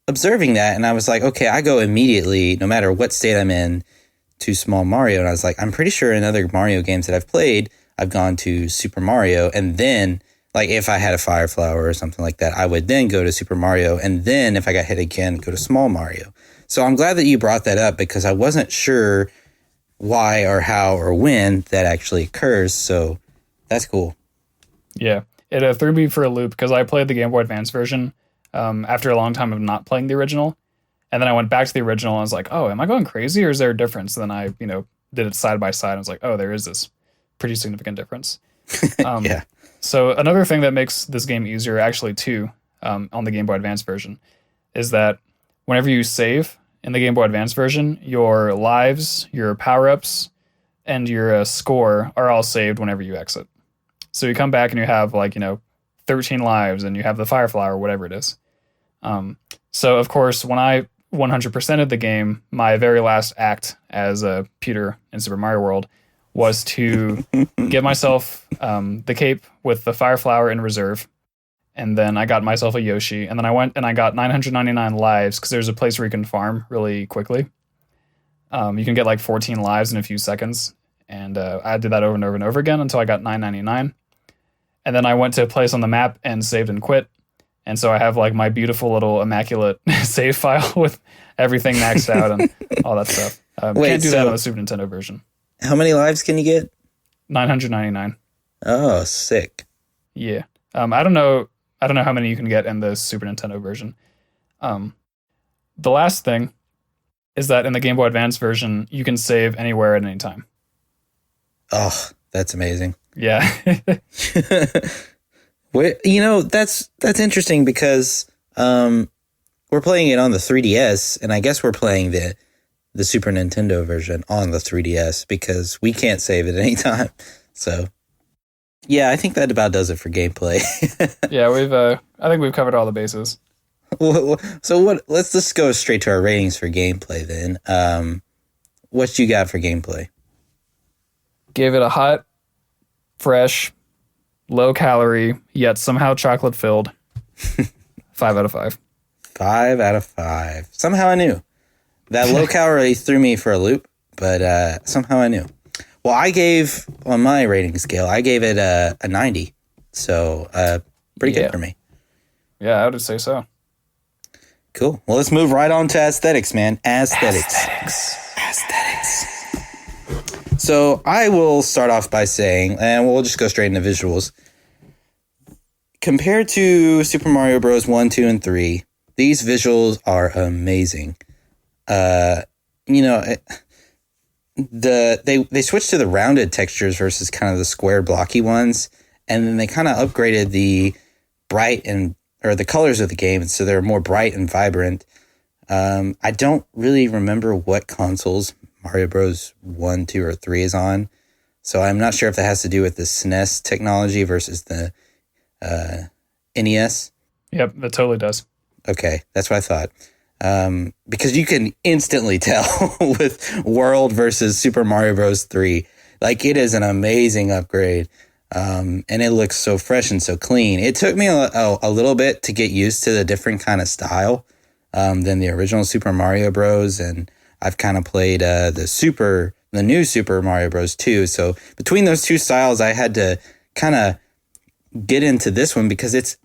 observing that, and I was like, okay, I go immediately, no matter what state I'm in, to small Mario. And I was like, I'm pretty sure in other Mario games that I've played, I've gone to Super Mario, and then like if I had a Fire Flower or something like that, I would then go to Super Mario, and then if I got hit again, go to small Mario. So I'm glad that you brought that up because I wasn't sure why or how or when that actually occurs. So that's cool. Yeah, it threw me for a loop because I played the Game Boy Advance version after a long time of not playing the original. And then I went back to the original and I was like, oh, am I going crazy or is there a difference? And then I, did it side by side. I was like, oh, there is this pretty significant difference. Yeah. So another thing that makes this game easier, actually, too, on the Game Boy Advance version, is that whenever you save in the Game Boy Advance version, your lives, your power-ups, and your score are all saved whenever you exit. So you come back and you have, 13 lives, and you have the Fire Flower, whatever it is. So, of course, when I 100%ed the game, my very last act as Peter in Super Mario World was to get myself the cape with the Fire Flower in reserve. And then I got myself a Yoshi. And then I went and I got 999 lives because there's a place where you can farm really quickly. You can get 14 lives in a few seconds. And I did that over and over and over again until I got 999. And then I went to a place on the map and saved and quit. And so I have my beautiful little immaculate save file with everything maxed out and all that stuff. Can't do that on the Super Nintendo version. How many lives can you get? 999. Oh, sick. Yeah. I don't know how many you can get in the Super Nintendo version. The last thing is that in the Game Boy Advance version, you can save anywhere at any time. Oh, that's amazing. Yeah. That's interesting because we're playing it on the 3DS, and I guess we're playing the Super Nintendo version on the 3DS because we can't save it anytime. So, yeah, I think that about does it for gameplay. Yeah, I think we've covered all the bases. So let's just go straight to our ratings for gameplay then. What you got for gameplay? Gave it a hot, fresh, low calorie, yet somehow chocolate filled 5 out of 5. 5 out of 5. Somehow I knew. That low calorie threw me for a loop, but somehow I knew. Well, I gave, on my rating scale, I gave it a 90. So pretty good for me. Yeah, I would say so. Cool. Well, let's move right on to aesthetics, man. Aesthetics. So I will start off by saying, and we'll just go straight into visuals. Compared to Super Mario Bros. 1, 2, and 3, these visuals are amazing. They switched to the rounded textures versus kind of the square blocky ones, and then they kind of upgraded the the colors of the game, so they're more bright and vibrant. I don't really remember what consoles Mario Bros. 1, 2, or 3 is on, so I'm not sure if that has to do with the SNES technology versus the NES. Yep, that totally does. Okay, that's what I thought. Because you can instantly tell with World versus Super Mario Bros. 3. Like, it is an amazing upgrade. And it looks so fresh and so clean. It took me a little bit to get used to the different kind of style than the original Super Mario Bros. And I've kind of played the new Super Mario Bros. 2. So between those two styles, I had to kind of get into this one because it's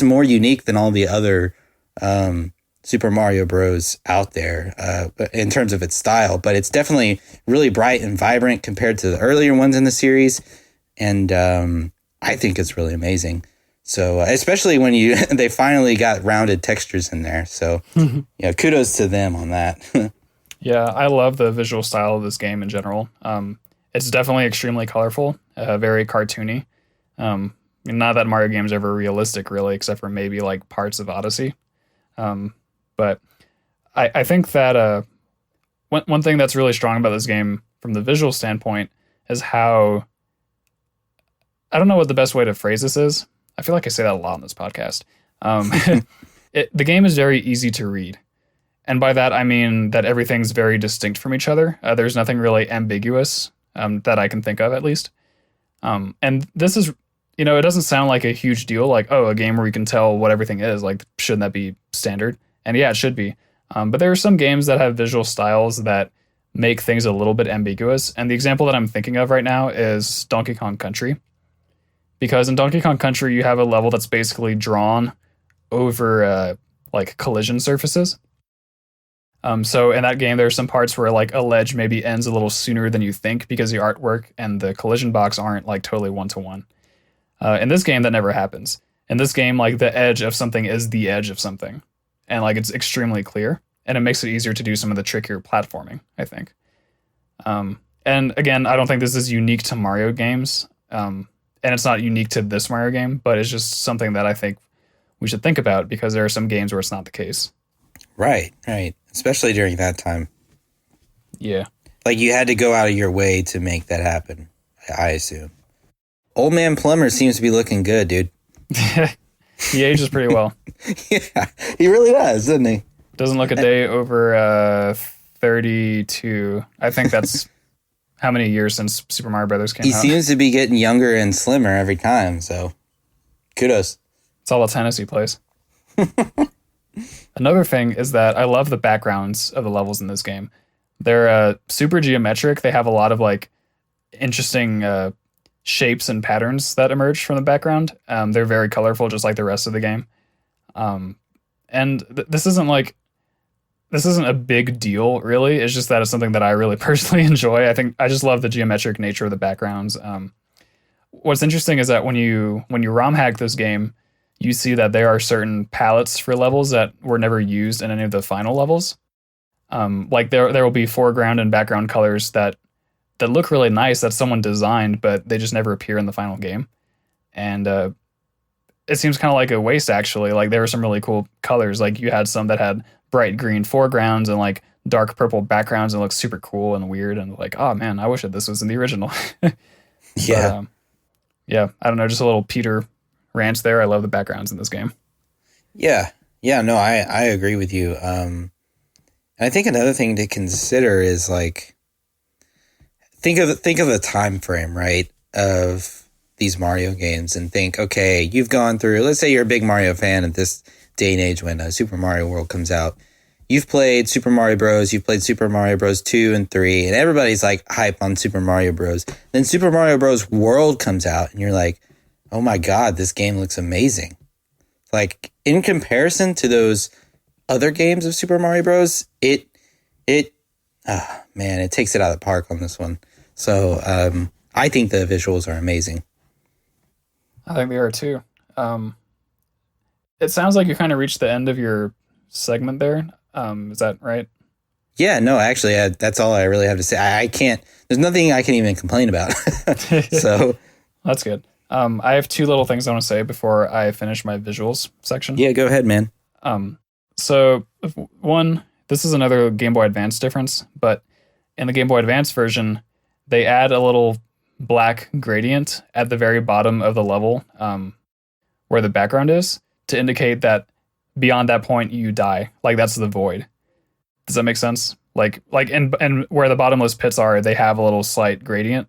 more unique than all the other Super Mario Bros. Out there in terms of its style. But it's definitely really bright and vibrant compared to the earlier ones in the series. And I think it's really amazing. So especially when they finally got rounded textures in there. So kudos to them on that. Yeah, I love the visual style of this game in general. It's definitely extremely colorful, very cartoony. Not that Mario games are ever realistic, really, except for maybe like parts of Odyssey. But I think that one thing that's really strong about this game from the visual standpoint is how, I don't know what the best way to phrase this is. I feel like I say that a lot on this podcast. The game is very easy to read. And by that, I mean that everything's very distinct from each other. There's nothing really ambiguous that I can think of, at least. And this is, it doesn't sound like a huge deal, like, oh, a game where you can tell what everything is. Like, shouldn't that be standard? And yeah, it should be. But there are some games that have visual styles that make things a little bit ambiguous. And the example that I'm thinking of right now is Donkey Kong Country. Because in Donkey Kong Country, you have a level that's basically drawn over like collision surfaces. So in that game, there are some parts where like a ledge maybe ends a little sooner than you think because the artwork and the collision box aren't like totally one-to-one. In this game, that never happens. In this game, like the edge of something is the edge of something. And like it's extremely clear. And it makes it easier to do some of the trickier platforming, I think. And again, I don't think this is unique to Mario games. And it's not unique to this Mario game, but it's just something that I think we should think about because there are some games where it's not the case. Right. Especially during that time. Yeah. Like you had to go out of your way to make that happen, I assume. Old Man Plumber seems to be looking good, dude. He ages pretty well. Yeah, he really does, doesn't he? Doesn't look a day over 32. I think that's how many years since Super Mario Brothers came out. He seems to be getting younger and slimmer every time, so kudos. It's all the tennis he plays. Another thing is that I love the backgrounds of the levels in this game. They're super geometric. They have a lot of like interesting shapes and patterns that emerge from the background. They're very colorful, just like the rest of the game. And this isn't a big deal, really. It's just that it's something that I really personally enjoy. I think I just love the geometric nature of the backgrounds. What's interesting is that when you ROM hack this game, you see that there are certain palettes for levels that were never used in any of the final levels. Like there will be foreground and background colors that look really nice that someone designed, but they just never appear in the final game. And it seems kind of like a waste, actually. Like there were some really cool colors. Like you had some that had bright green foregrounds and like dark purple backgrounds and looks super cool and weird and like, oh man, I wish that this was in the original. Yeah. But, yeah, I don't know, just a little Peter rant there. I love the backgrounds in this game. Yeah. Yeah, no, I agree with you. And I think another thing to consider is like think of the time frame, right, of these Mario games, and think, okay, you've gone through, let's say you're a big Mario fan at this day and age when Super Mario World comes out. You've played Super Mario Bros. You've played Super Mario Bros. 2 and 3, and everybody's like hype on Super Mario Bros. Then Super Mario Bros. World comes out, and you're like, oh my God, this game looks amazing. Like, in comparison to those other games of Super Mario Bros., it takes it out of the park on this one. So I think the visuals are amazing. I think they are too. It sounds like you kind of reached the end of your segment there. Is that right? Yeah, no, actually, that's all I really have to say. I can't, there's nothing I can even complain about. So that's good. I have two little things I want to say before I finish my visuals section. Yeah, go ahead, man. So one, this is another Game Boy Advance difference, but in the Game Boy Advance version, they add a little black gradient at the very bottom of the level, where the background is, to indicate that beyond that point you die. Like, that's the void. Does that make sense? Like and where the bottomless pits are, they have a little slight gradient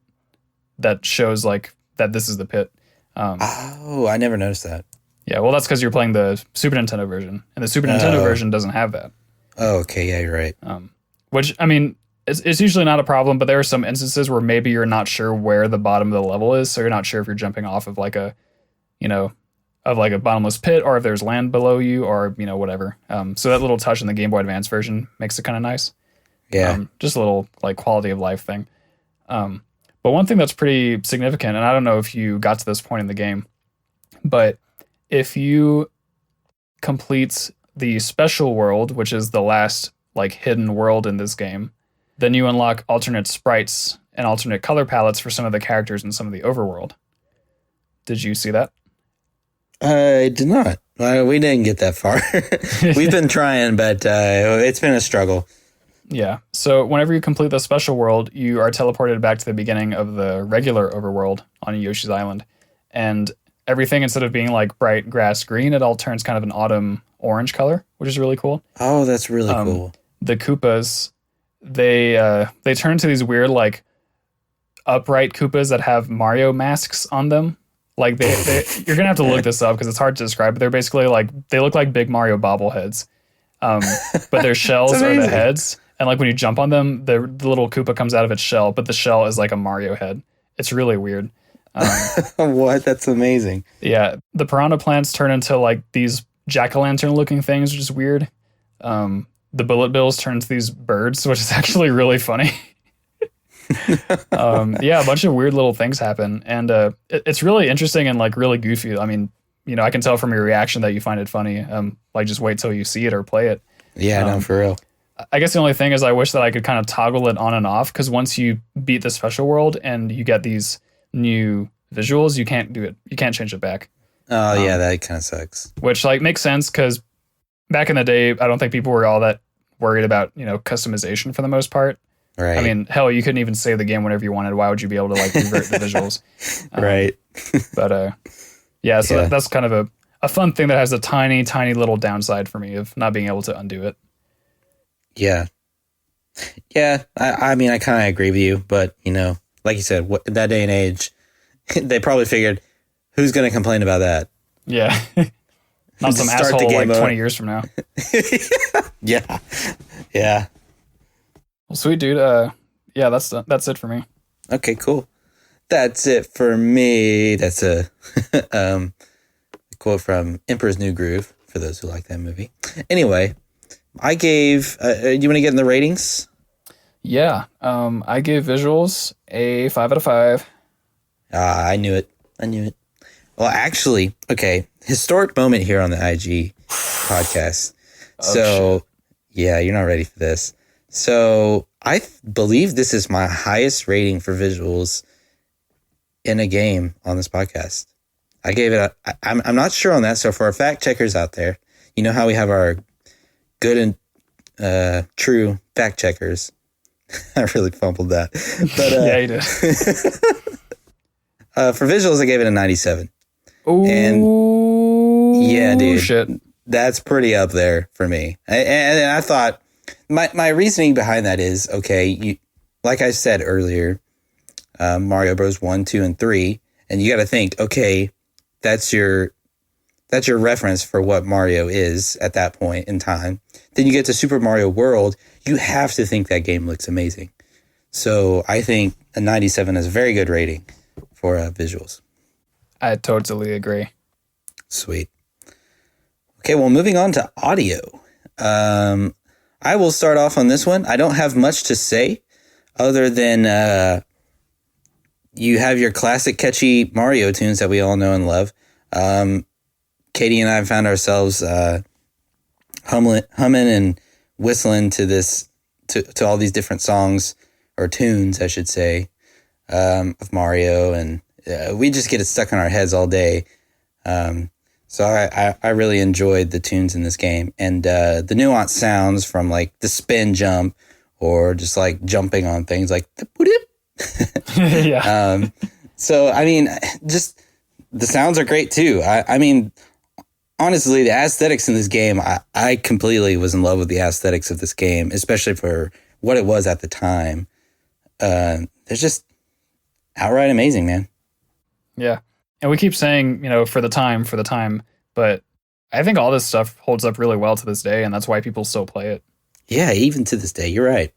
that shows like that this is the pit. I never noticed that. Yeah, well, that's because you're playing the Super Nintendo version, and the Super Nintendo version doesn't have that. Oh, okay, yeah, you're right. Which, I mean, it's usually not a problem, but there are some instances where maybe you're not sure where the bottom of the level is, so you're not sure if you're jumping off of like a, of like a bottomless pit, or if there's land below you, or whatever. So that little touch in the Game Boy Advance version makes it kind of nice. Yeah, just a little like quality of life thing. But one thing that's pretty significant, and I don't know if you got to this point in the game, but if you complete the special world, which is the last like hidden world in this game, then you unlock alternate sprites and alternate color palettes for some of the characters in some of the overworld. Did you see that? I did not. We didn't get that far. We've been trying, but it's been a struggle. Yeah. So whenever you complete the special world, you are teleported back to the beginning of the regular overworld on Yoshi's Island. And everything, instead of being like bright grass green, it all turns kind of an autumn orange color, which is really cool. Oh, that's really cool. The Koopas, they turn to these weird like upright Koopas that have Mario masks on them. Like you're gonna have to look this up because it's hard to describe. But they're basically like, they look like big Mario bobbleheads, but their shells are the heads. And like when you jump on them, the little Koopa comes out of its shell, but the shell is like a Mario head. It's really weird. What? That's amazing. Yeah, the piranha plants turn into like these jack-o'-lantern looking things, which is weird. The bullet bills turn into these birds, which is actually really funny. Yeah, a bunch of weird little things happen, and it's really interesting and like really goofy. I mean, I can tell from your reaction that you find it funny. Like, just wait till you see it or play it. Yeah, no, for real. I guess the only thing is I wish that I could kind of toggle it on and off, because once you beat the special world and you get these new visuals, you can't do it. You can't change it back. Oh, yeah, that kind of sucks. Which like makes sense, because back in the day, I don't think people were all that worried about, customization for the most part. Right. I mean, hell, you couldn't even save the game whenever you wanted. Why would you be able to like revert the visuals? Right. But yeah, so that's kind of a fun thing that has a tiny, tiny little downside for me of not being able to undo it. Yeah. Yeah, I mean, I kind of agree with you, but, like you said, that day and age, they probably figured, who's going to complain about that? Yeah. Not some asshole like 20 years from now. Yeah. Yeah. Well, sweet, dude. Yeah, that's it for me. Okay, cool. That's it for me. That's a quote from Emperor's New Groove, for those who like that movie. Anyway, I gave... do you want to get in the ratings? Yeah. I gave visuals a 5 out of 5. I knew it. Well, actually, okay, historic moment here on the IG podcast. Shit. Yeah, you're not ready for this. So I believe this is my highest rating for visuals in a game on this podcast. I gave it I'm not sure on that. So for our fact checkers out there, you know how we have our good and true fact checkers. I really fumbled that. But Yeah, you did. For visuals, I gave it a 97. Oh, yeah, dude. Shit. That's pretty up there for me. And I thought my reasoning behind that is, okay, like I said earlier, Mario Bros. 1, 2, and 3, and you got to think, okay, that's your reference for what Mario is at that point in time. Then you get to Super Mario World, you have to think that game looks amazing. So I think a 97 is a very good rating for visuals. I totally agree. Sweet. Okay, well, moving on to audio. I will start off on this one. I don't have much to say other than you have your classic catchy Mario tunes that we all know and love. Katie and I found ourselves humming and whistling to this to all these different songs or tunes, I should say, of Mario, and we just get it stuck in our heads all day. So I really enjoyed the tunes in this game, and the nuanced sounds from like the spin jump or just like jumping on things like the Yeah. So I mean, just the sounds are great too. I mean, honestly, the aesthetics in this game, I completely was in love with the aesthetics of this game, especially for what it was at the time. They're just outright amazing, man. Yeah. And we keep saying, for the time, but I think all this stuff holds up really well to this day, and that's why people still play it. Yeah, even to this day. You're right.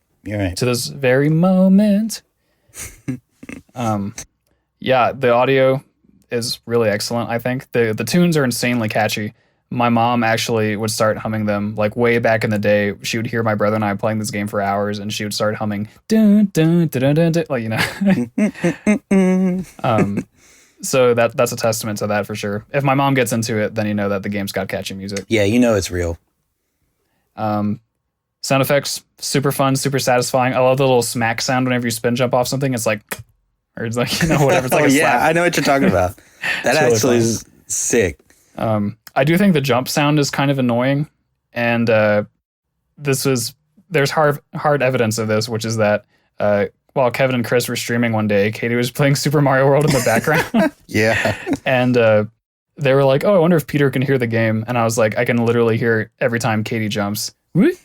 To this very moment. Yeah, the audio is really excellent, I think. The tunes are insanely catchy. My mom actually would start humming them like way back in the day. She would hear my brother and I playing this game for hours, and she would start humming dun, dun, dun, dun, dun, like, so that's a testament to that for sure. If my mom gets into it, then you know that the game's got catchy music. Yeah, you know it's real. Sound effects, super fun, super satisfying. I love the little smack sound whenever you spin jump off something. It's like, or it's like, whatever. It's like a slap. I know what you're talking about. That really actually is sick. I do think the jump sound is kind of annoying, and there's hard evidence of this, which is that while Kevin and Chris were streaming one day, Katie was playing Super Mario World in the background. Yeah. And they were like, oh, I wonder if Peter can hear the game. And I was like, I can literally hear it every time Katie jumps. But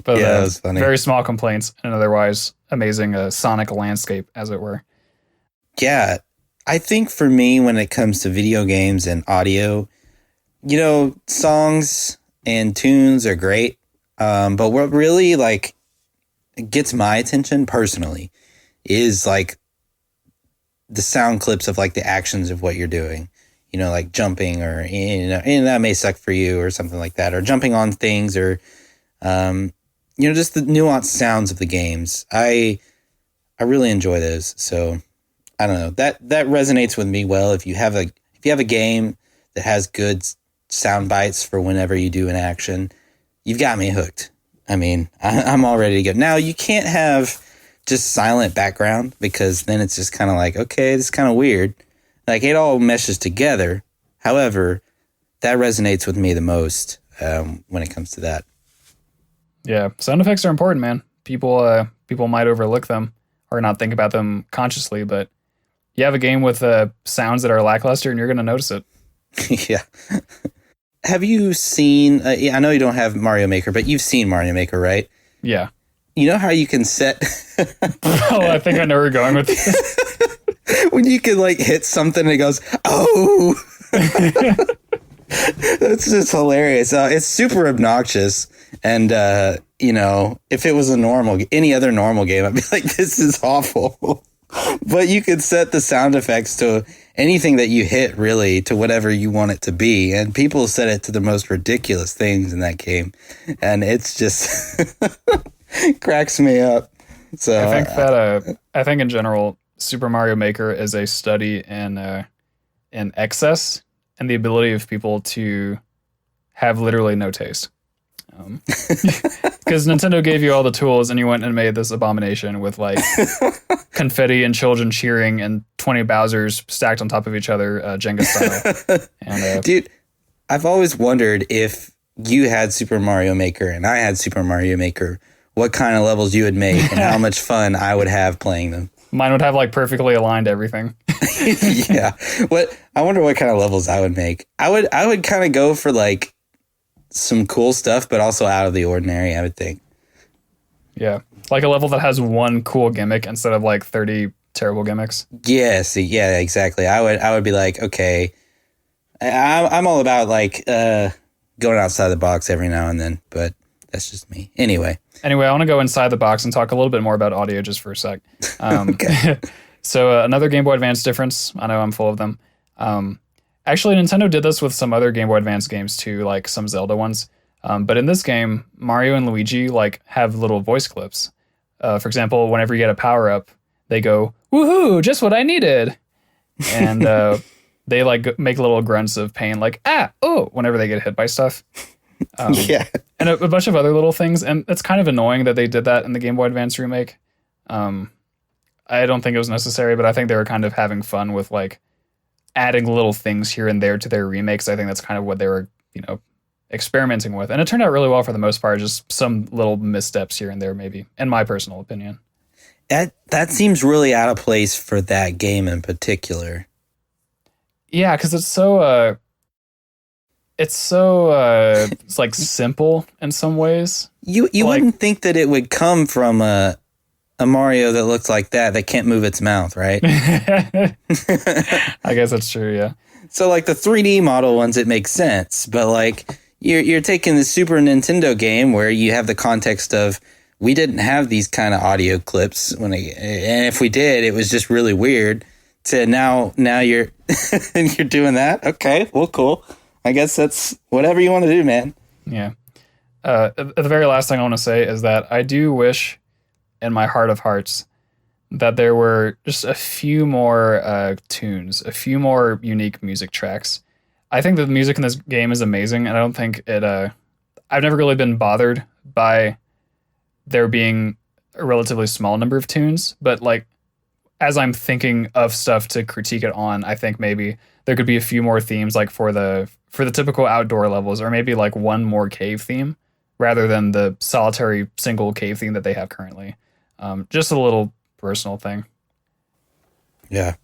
that was funny. Very small complaints, and otherwise amazing sonic landscape, as it were. Yeah. I think for me, when it comes to video games and audio, songs and tunes are great. But what really like gets my attention personally is like the sound clips of like the actions of what you're doing, like jumping or, and that may suck for you or something like that, or jumping on things or, just the nuanced sounds of the games. I really enjoy those. So I don't know, that resonates with me well. If you have a game that has good sound bites for whenever you do an action, you've got me hooked. I mean, I'm all ready to go. Now, you can't have just silent background, because then it's just kind of like, okay, this is kind of weird. Like, it all meshes together. However, that resonates with me the most when it comes to that. Yeah, sound effects are important, man. People might overlook them or not think about them consciously, but you have a game with sounds that are lackluster, and you're going to notice it. Yeah. Have you seen, I know you don't have Mario Maker, but you've seen Mario Maker, right? Yeah. You know how you can set... Oh, I think I know where you're going with this. When you can like hit something and it goes, oh! That's just hilarious. It's super obnoxious. And, if it was any other normal game, I'd be like, this is awful. But you could set the sound effects to anything that you hit, really, to whatever you want it to be. And people set it to the most ridiculous things in that game. And it's just cracks me up. So I think in general, Super Mario Maker is a study in excess and the ability of people to have literally no taste. Because Nintendo gave you all the tools and you went and made this abomination with like confetti and children cheering and 20 Bowsers stacked on top of each other, Jenga style. And, dude, I've always wondered if you had Super Mario Maker and I had Super Mario Maker, what kind of levels you would make and how much fun I would have playing them. Mine would have like perfectly aligned everything. Yeah. I wonder what kind of levels I would make. I would kind of go for like some cool stuff, but also out of the ordinary, I would think. Yeah. Like a level that has one cool gimmick instead of like 30 terrible gimmicks. Yes, yeah, exactly. I would be like, okay, I'm all about like going outside the box every now and then, but that's just me. Anyway, I want to go inside the box and talk a little bit more about audio just for a sec. Okay. So another Game Boy Advance difference. I know I'm full of them. Actually, Nintendo did this with some other Game Boy Advance games too, like some Zelda ones. But in this game, Mario and Luigi like have little voice clips. For example, whenever you get a power up, they go, "Woohoo! Just what I needed," and they like make little grunts of pain, like oh, whenever they get hit by stuff. Yeah. And a bunch of other little things, and it's kind of annoying that they did that in the Game Boy Advance remake. I don't think it was necessary, but I think they were kind of having fun with like adding little things here and there to their remakes. I think that's kind of what they were, experimenting with, and it turned out really well for the most part. Just some little missteps here and there, maybe, in my personal opinion. That seems really out of place for that game in particular. Yeah, because it's like simple in some ways. You like, wouldn't think that it would come from a Mario that looks like that can't move its mouth, right? I guess that's true, yeah. So like the 3D model ones, it makes sense, but like you're taking the Super Nintendo game where you have the context of we didn't have these kind of audio clips and if we did, it was just really weird. To now you're you're doing that. Okay, well, cool. I guess that's whatever you want to do, man. Yeah. The very last thing I want to say is that I do wish, in my heart of hearts, that there were just a few more tunes, a few more unique music tracks. I think the music in this game is amazing, and I don't think it... I've never really been bothered by there being a relatively small number of tunes, but like, as I'm thinking of stuff to critique it on, I think maybe there could be a few more themes, like for the typical outdoor levels, or maybe like one more cave theme, rather than the solitary single cave theme that they have currently. Just a little personal thing. Yeah,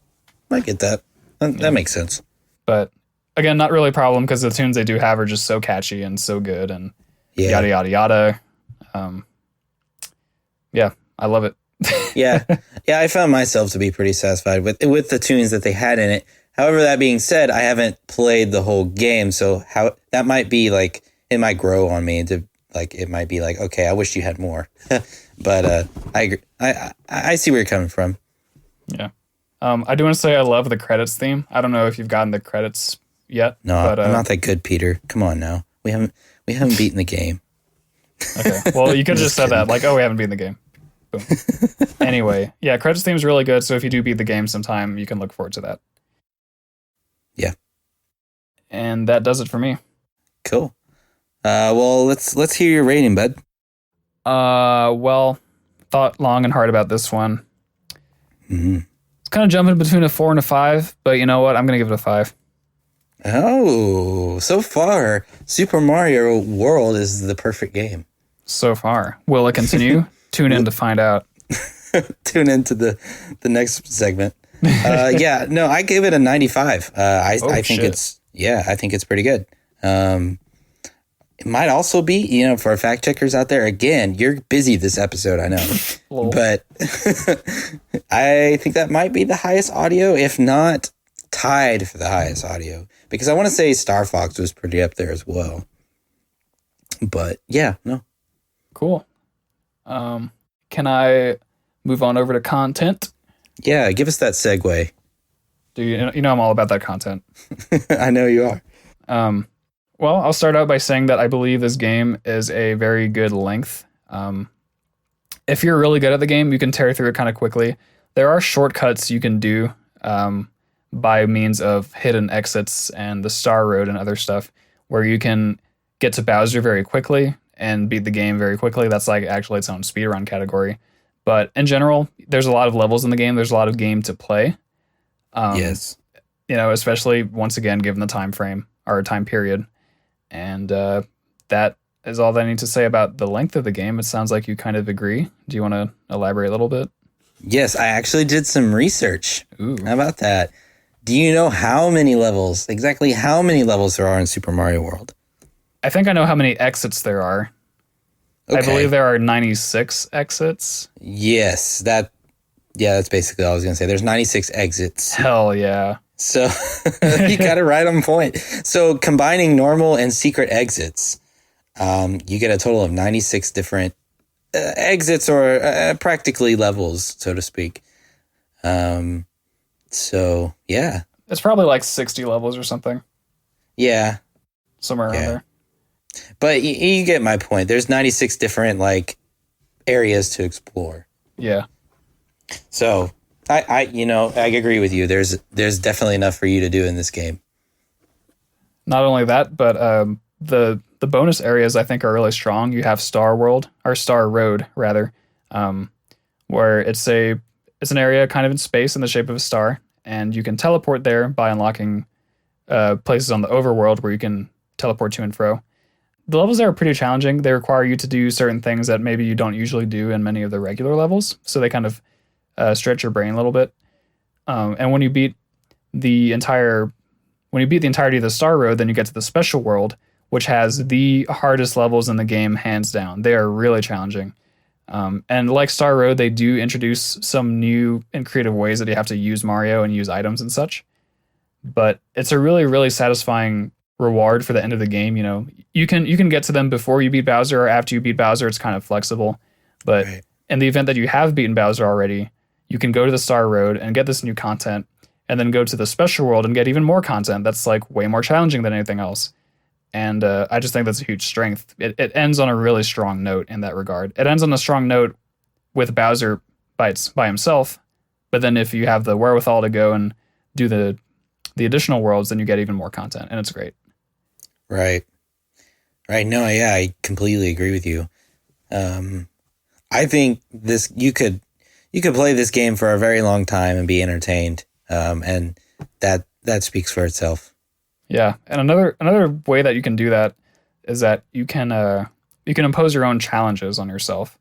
I get that. That makes sense. But again, not really a problem because the tunes they do have are just so catchy and so good and yada, yada, yada. Yeah, I love it. Yeah, I found myself to be pretty satisfied with the tunes that they had in it. However, that being said, I haven't played the whole game, so that might be like, it might grow on me to like, it might be like, okay, I wish you had more. But I agree. I see where you're coming from. Yeah. I do want to say I love the credits theme. I don't know if you've gotten the credits yet. No, but, I'm not that good, Peter. Come on now. We haven't beaten the game. Okay. Well, you could have just said that, like, oh, we haven't beaten the game. Boom. Anyway, yeah, credits theme is really good. So if you do beat the game sometime, you can look forward to that. Yeah. And that does it for me. Cool. Well, let's hear your rating, bud. Well, thought long and hard about this one. Mm-hmm. It's kind of jumping between a 4 and a 5, but you know what? I'm gonna give it a 5. Oh, so far, Super Mario World is the perfect game. So far. Will it continue? Tune in to find out. Tune into the next segment. Yeah, no, I gave it a 95. I think I think it's pretty good. It might also be, for fact checkers out there, again, you're busy this episode, I know. But I think that might be the highest audio, if not tied for the highest audio. Because I want to say Star Fox was pretty up there as well. But yeah, no. Cool. Can I move on over to content? Yeah, give us that segue. You know I'm all about that content. I know you are. Well, I'll start out by saying that I believe this game is a very good length. If you're really good at the game, you can tear through it kind of quickly. There are shortcuts you can do by means of hidden exits and the Star Road and other stuff, where you can get to Bowser very quickly and beat the game very quickly. That's like actually its own speedrun category. But in general, there's a lot of levels in the game. There's a lot of game to play. Yes. Especially once again, given the time frame or time period. And that is all that I need to say about the length of the game. It sounds like you kind of agree. Do you want to elaborate a little bit? Yes, I actually did some research. Ooh. How about that? Do you know exactly how many levels there are in Super Mario World? I think I know how many exits there are. Okay. I believe there are 96 exits. Yes, that's basically all I was going to say. There's 96 exits. Hell yeah. So you got it right on point. So combining normal and secret exits, you get a total of 96 different exits or practically levels, so to speak. So, yeah. It's probably like 60 levels or something. Yeah. Somewhere around there. But you get my point. There's 96 different like areas to explore. Yeah. So I agree with you. There's definitely enough for you to do in this game. Not only that, but the bonus areas I think are really strong. You have Star World or Star Road rather, where it's an area kind of in space in the shape of a star, and you can teleport there by unlocking places on the overworld where you can teleport to and fro. The levels there are pretty challenging. They require you to do certain things that maybe you don't usually do in many of the regular levels, so they kind of stretch your brain a little bit. And when you beat the entirety of the Star Road, then you get to the Special World, which has the hardest levels in the game, hands down. They are really challenging. And like Star Road, they do introduce some new and creative ways that you have to use Mario and use items and such. But it's a really, really satisfying reward for the end of the game. You know, you can get to them before you beat Bowser or after you beat Bowser. It's kind of flexible. But Right. In the event that you have beaten Bowser already, you can go to the Star Road and get this new content, and then go to the Special World and get even more content that's like way more challenging than anything else. And I just think that's a huge strength. It ends on a really strong note in that regard. It ends on a strong note with Bowser by himself, but then if you have the wherewithal to go and do the additional worlds, then you get even more content, and it's great. Right. No, yeah, I completely agree with you. I think you could play this game for a very long time and be entertained. And that speaks for itself. Yeah, and another way that you can do that is that you can impose your own challenges on yourself.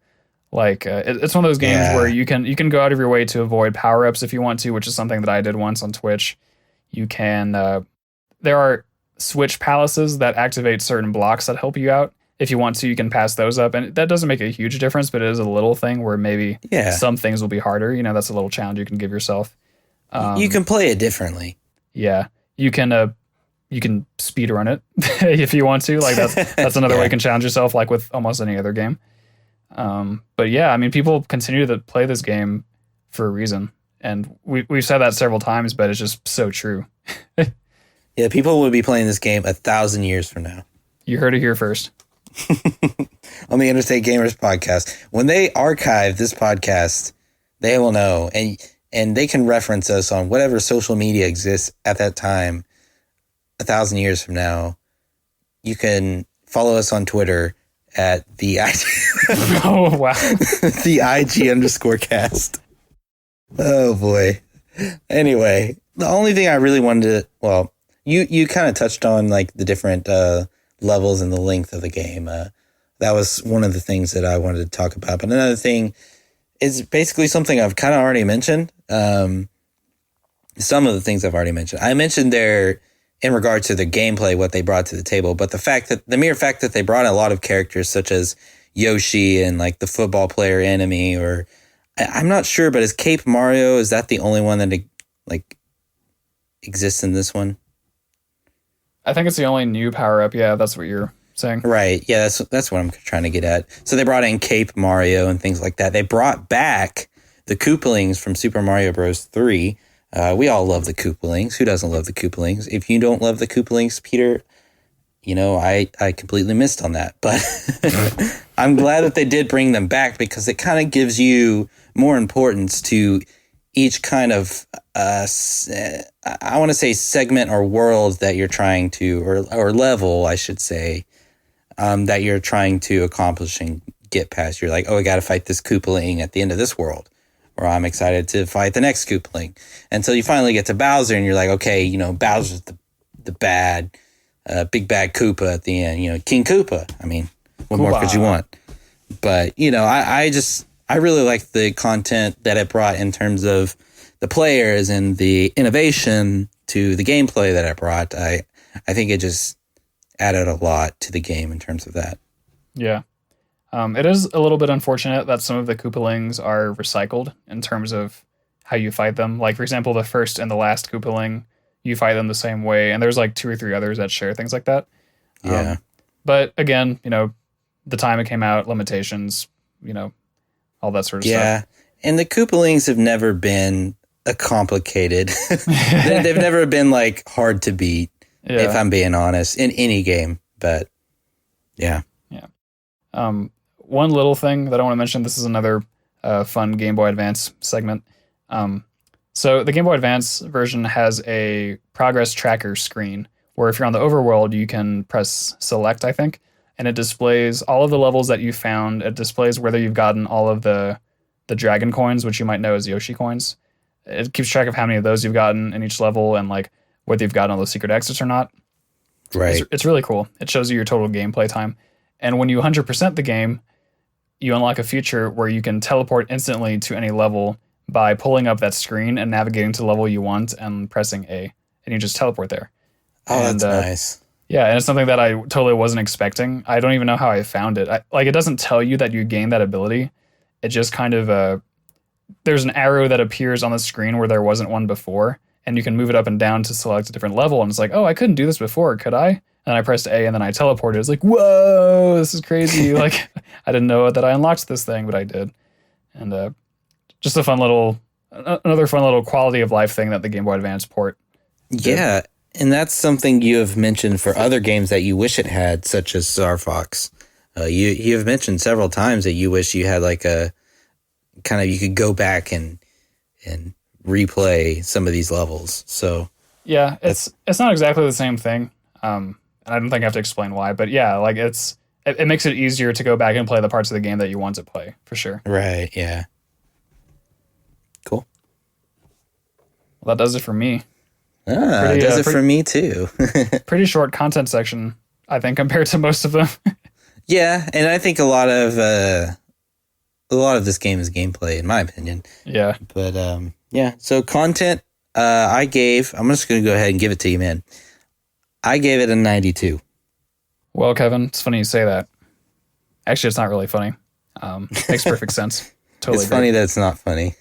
Like it's one of those games where you can go out of your way to avoid power-ups if you want to, which is something that I did once on Twitch. You can there are switch palaces that activate certain blocks that help you out. If you want to, you can pass those up, and that doesn't make a huge difference, but it is a little thing where maybe some things will be harder. You know, that's a little challenge you can give yourself. You can play it differently. Yeah, you can speed run it if you want to. Like that's another way you can challenge yourself, like with almost any other game. But yeah, I mean, people continue to play this game for a reason, and we've said that several times, but it's just so true. Yeah, people will be playing this game 1,000 years from now. You heard it here first. On the Interstate Gamers podcast. When they archive this podcast, they will know, and they can reference us on whatever social media exists at that time. 1,000 years from now, you can follow us on Twitter at the IG. Oh wow, the IG_cast. Oh boy. Anyway, the only thing I really wanted to, you kind of touched on like the different levels and the length of the game. That was one of the things that I wanted to talk about. But another thing is basically something I've kind of already mentioned. Some of the things I've already mentioned. I mentioned there in regard to the gameplay, what they brought to the table, but the mere fact that they brought a lot of characters such as Yoshi and like the football player enemy, or I'm not sure, but is Cape Mario, is that the only one that like exists in this one? I think it's the only new power up. Yeah, that's what you're saying. Right. Yeah, that's what I'm trying to get at. So they brought in Cape Mario and things like that. They brought back the Koopalings from Super Mario Bros. 3. We all love the Koopalings. Who doesn't love the Koopalings? If you don't love the Koopalings, Peter, you know, I completely missed on that. But I'm glad that they did bring them back, because it kind of gives you more importance to each kind of, I want to say segment or world that you're trying to, or level, I should say, that you're trying to accomplish and get past. You're like, oh, I got to fight this Koopaling at the end of this world. Or I'm excited to fight the next Koopaling. Until you finally get to Bowser and you're like, okay, you know, Bowser's the bad, Big Bad Koopa at the end, you know, King Koopa. I mean, what more could you want? But, you know, I really like the content that it brought in terms of the players and the innovation to the gameplay that it brought. I think it just added a lot to the game in terms of that. Yeah. It is a little bit unfortunate that some of the Koopalings are recycled in terms of how you fight them. Like, for example, the first and the last Koopaling, you fight them the same way, and there's like 2 or 3 others that share things like that. Yeah. But again, you know, the time it came out, limitations, you know, all that sort of stuff. Yeah. And the Koopalings have never been complicated. They've never been like hard to beat, if I'm being honest, in any game. But yeah. Yeah. One little thing that I want to mention, this is another fun Game Boy Advance segment. So the Game Boy Advance version has a progress tracker screen where if you're on the overworld, you can press select, I think, and it displays all of the levels that you found. It displays whether you've gotten all of the dragon coins, which you might know as Yoshi coins. It keeps track of how many of those you've gotten in each level and like whether you've gotten all those secret exits or not. Right. It's really cool. It shows you your total gameplay time. And when you 100% the game, you unlock a feature where you can teleport instantly to any level by pulling up that screen and navigating to the level you want and pressing A, and you just teleport there. Oh, and, that's nice. Yeah, and it's something that I totally wasn't expecting. I don't even know how I found it. It doesn't tell you that you gain that ability. It just kind of, there's an arrow that appears on the screen where there wasn't one before, and you can move it up and down to select a different level, and it's like, oh, I couldn't do this before, could I? And I pressed A, and then I teleported. It's like, whoa, this is crazy. Like, I didn't know that I unlocked this thing, but I did. And just another fun little quality of life thing that the Game Boy Advance port did. Yeah, and that's something you have mentioned for other games that you wish it had, such as Star Fox. You have mentioned several times that you wish you had like a kind of, you could go back and replay some of these levels. So yeah, it's not exactly the same thing. And I don't think I have to explain why, but yeah, like it makes it easier to go back and play the parts of the game that you want to play, for sure. Right, yeah. Cool. Well, that does it for me. Does it for me too. Pretty short content section, I think, compared to most of them. Yeah, and I think a lot of this game is gameplay, in my opinion. Yeah. But yeah, so content, I'm just going to go ahead and give it to you, man. I gave it a 92. Well, Kevin, it's funny you say that. Actually, it's not really funny. Makes perfect sense. Totally. It's funny that it's not funny.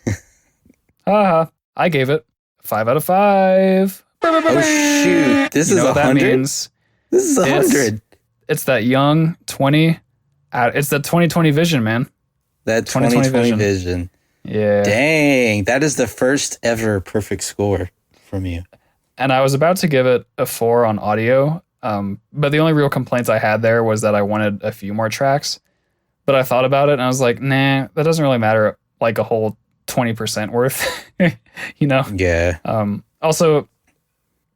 I gave it 5 out of 5. Oh, shoot. This is 100? This is 100. It's that young 20. It's the 2020 vision, man. That 2020 vision. Yeah. Dang. That is the first ever perfect score from you. And I was about to give it a 4 on audio. But the only real complaints I had there was that I wanted a few more tracks. But I thought about it and I was like, nah, that doesn't really matter like a whole 20% worth, you know? Yeah. Also,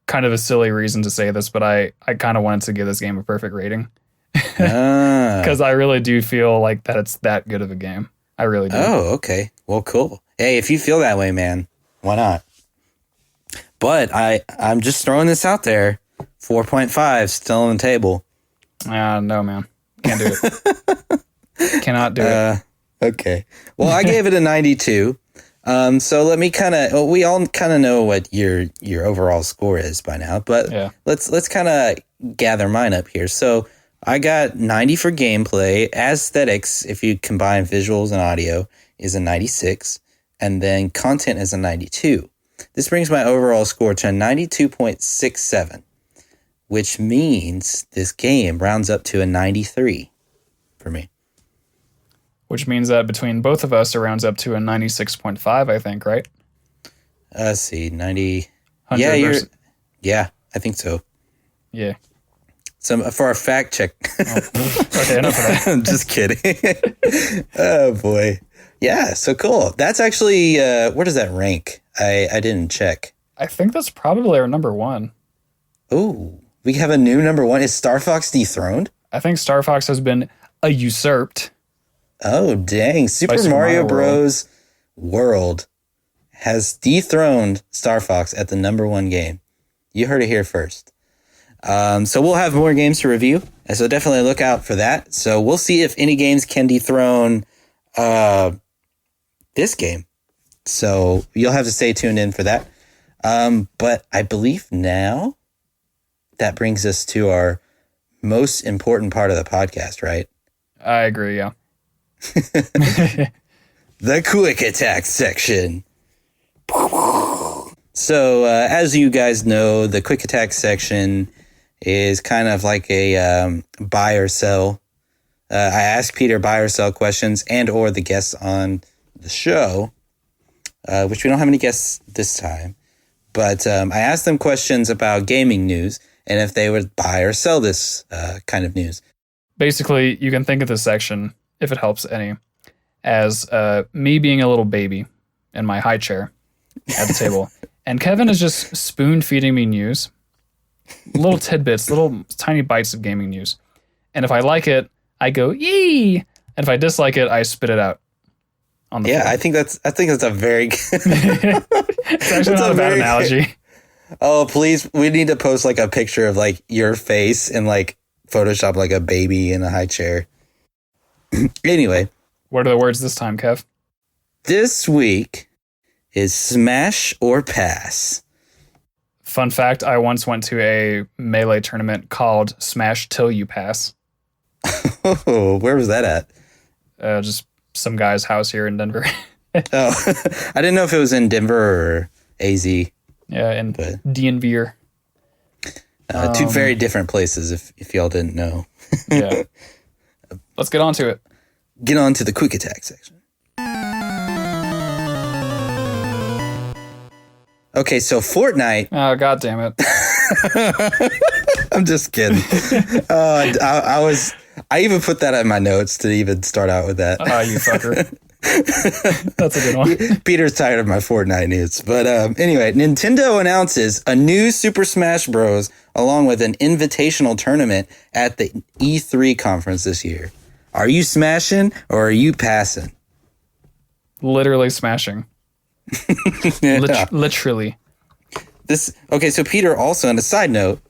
kind of a silly reason to say this, but I kind of wanted to give this game a perfect rating. Because I really do feel like that it's that good of a game. I really do. Oh, okay. Well, cool. Hey, if you feel that way, man, why not? But I'm just throwing this out there. 4.5 still on the table. No, man. Can't do it. Cannot do it. Okay. Well, I gave it a 92. So let me we all kind of know what your overall score is by now, but yeah. Let's kind of gather mine up here. So I got 90 for gameplay. Aesthetics, if you combine visuals and audio, is a 96, and then content is a 92. This brings my overall score to a 92.67, which means this game rounds up to a 93 for me. Which means that between both of us, it rounds up to a 96.5, I think, right? Let's see, 90. Yeah, I think so. Yeah. So for our fact check. Okay, enough of that. I'm just kidding. Oh, boy. Yeah, so cool. That's actually, where does that rank? I didn't check. I think that's probably our number 1. Oh, we have a new number 1. Is Star Fox dethroned? I think Star Fox has been usurped. Oh, dang. Super Mario Bros. World has dethroned Star Fox at the number 1 game. You heard it here first. So we'll have more games to review, and so definitely look out for that. So we'll see if any games can dethrone this game. So you'll have to stay tuned in for that. But I believe now that brings us to our most important part of the podcast, right? I agree, yeah. The quick attack section. So, as you guys know, the quick attack section is kind of like a buy or sell. I ask Peter buy or sell questions and or the guests on the show, which we don't have any guests this time. But I asked them questions about gaming news and if they would buy or sell this kind of news. Basically, you can think of this section, if it helps any, as me being a little baby in my high chair at the table. And Kevin is just spoon feeding me news, little tidbits, little tiny bites of gaming news. And if I like it, I go, yee! And if I dislike it, I spit it out on the floor. I think that's a very good... It's actually not a bad analogy. Oh, please, we need to post like a picture of like your face and like Photoshop like a baby in a high chair. Anyway. What are the words this time, Kev? This week is smash or pass. Fun fact, I once went to a Melee tournament called Smash Till You Pass. Oh, where was that at? Just some guy's house here in Denver. Oh, I didn't know if it was in Denver or AZ. Yeah, in DNV. Two very different places, if y'all didn't know. Yeah. Let's get on to it. Get on to the quick attack section. Okay, so Fortnite. Oh, God damn it. I'm just kidding. I even put that in my notes to even start out with that. Oh, you fucker. That's a good one. Peter's tired of my Fortnite news. But anyway, Nintendo announces a new Super Smash Bros. Along with an invitational tournament at the E3 conference this year. Are you smashing or are you passing? Literally smashing. Yeah. Literally. Okay, so Peter also, on a side note,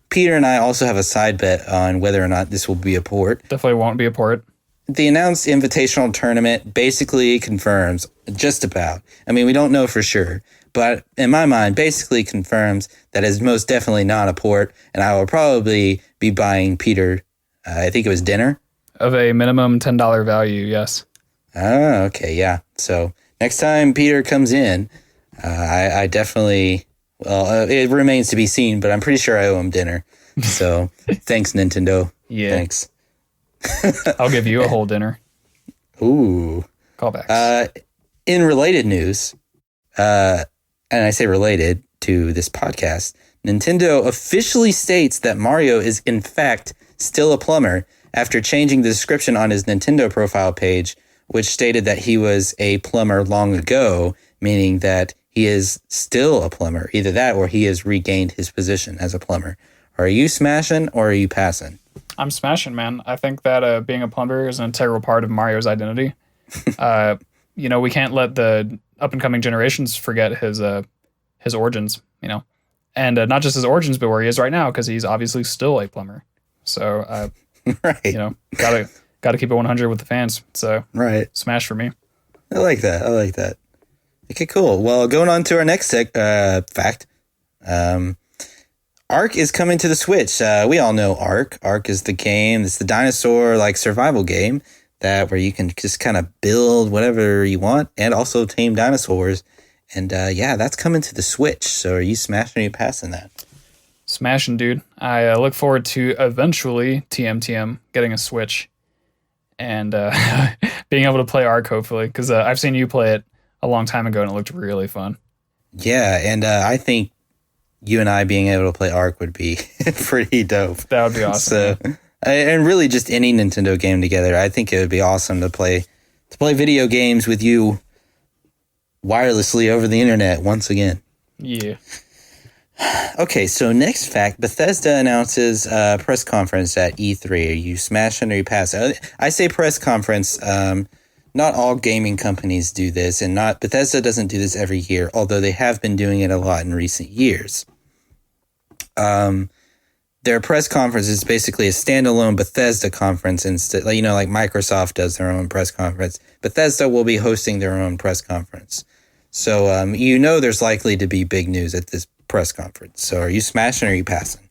Peter and I also have a side bet on whether or not this will be a port. Definitely won't be a port. The announced invitational tournament basically confirms, just about, I mean, we don't know for sure, but in my mind, basically confirms that it's most definitely not a port, and I will probably be buying Peter, I think it was dinner. Of a minimum $10 value, yes. Oh, okay, yeah. So next time Peter comes in, I definitely, well, it remains to be seen, but I'm pretty sure I owe him dinner. So thanks, Nintendo. Yeah. Thanks. I'll give you a whole dinner. Ooh. Callbacks. In related news, and I say related to this podcast, Nintendo officially states that Mario is in fact still a plumber after changing the description on his Nintendo profile page, which stated that he was a plumber long ago, meaning that he is still a plumber. Either that or he has regained his position as a plumber. Are you smashing or are you passing? I'm smashing, man. I think that being a plumber is an integral part of Mario's identity. We can't let the up-and-coming generations forget his origins, and not just his origins, but where he is right now, because he's obviously still a plumber. So, right. Gotta keep it 100 with the fans. So, right. Smash for me. I like that. Okay, cool. Well, going on to our next fact. Ark is coming to the Switch. We all know Ark. Ark is the game. It's the dinosaur survival game where you can just kind of build whatever you want and also tame dinosaurs. And that's coming to the Switch. So are you smashing or are you passing that? Smashing, dude. I look forward to eventually TM getting a Switch and being able to play Ark, hopefully, because I've seen you play it a long time ago and it looked really fun. Yeah, and I think you and I being able to play Ark would be pretty dope. That would be awesome. So, and really just any Nintendo game together. I think it would be awesome to play video games with you wirelessly over the internet once again. Yeah. Okay, so next fact, Bethesda announces a press conference at E3. Are you smashing or you passing? I say press conference. Not all gaming companies do this, and Bethesda doesn't do this every year, although they have been doing it a lot in recent years. their press conference is basically a standalone Bethesda conference instead. Like, like Microsoft does their own press conference. Bethesda will be hosting their own press conference. So, there's likely to be big news at this press conference. So are you smashing or are you passing?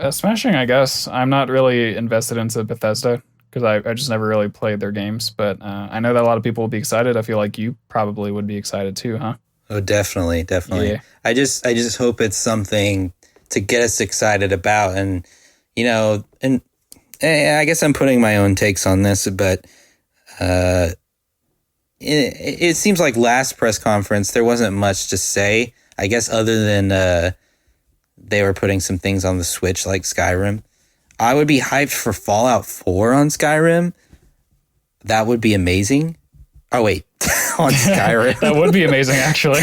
Smashing, I guess. I'm not really invested into Bethesda because I just never really played their games. But I know that a lot of people will be excited. I feel like you probably would be excited too, huh? Oh, definitely. Yeah. I just hope it's something to get us excited about. And, and I guess I'm putting my own takes on this, but it seems like last press conference, there wasn't much to say, I guess, other than they were putting some things on the Switch like Skyrim. I would be hyped for Fallout 4 on Skyrim. That would be amazing. Oh, wait. On Skyrim. That would be amazing, actually.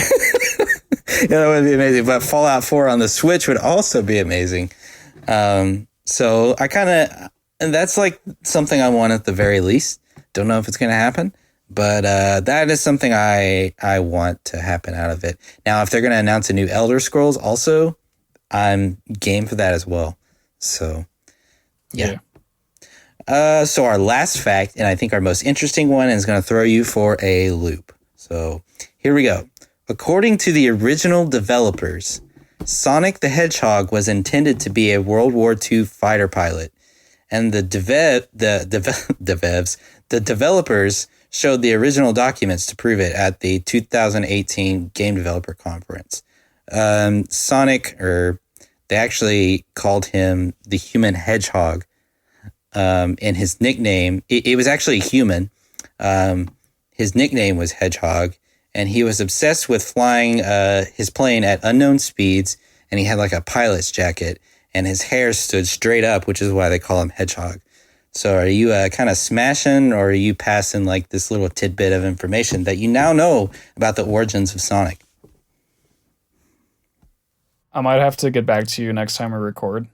Yeah, that would be amazing. But Fallout 4 on the Switch would also be amazing. So I and that's like something I want at the very least. Don't know if it's going to happen, but that is something I want to happen out of it. Now, if they're going to announce a new Elder Scrolls also, I'm game for that as well. So, yeah. So our last fact, and I think our most interesting one, is going to throw you for a loop. So here we go. According to the original developers, Sonic the Hedgehog was intended to be a World War II fighter pilot, and the developers showed the original documents to prove it at the 2018 Game Developer Conference. Sonic, or they actually called him the Human Hedgehog. And his nickname, it was actually human. His nickname was Hedgehog, and he was obsessed with flying his plane at unknown speeds, and he had like a pilot's jacket, and his hair stood straight up, which is why they call him Hedgehog. So are you kind of smashing, or are you passing like this little tidbit of information that you now know about the origins of Sonic? I might have to get back to you next time we record,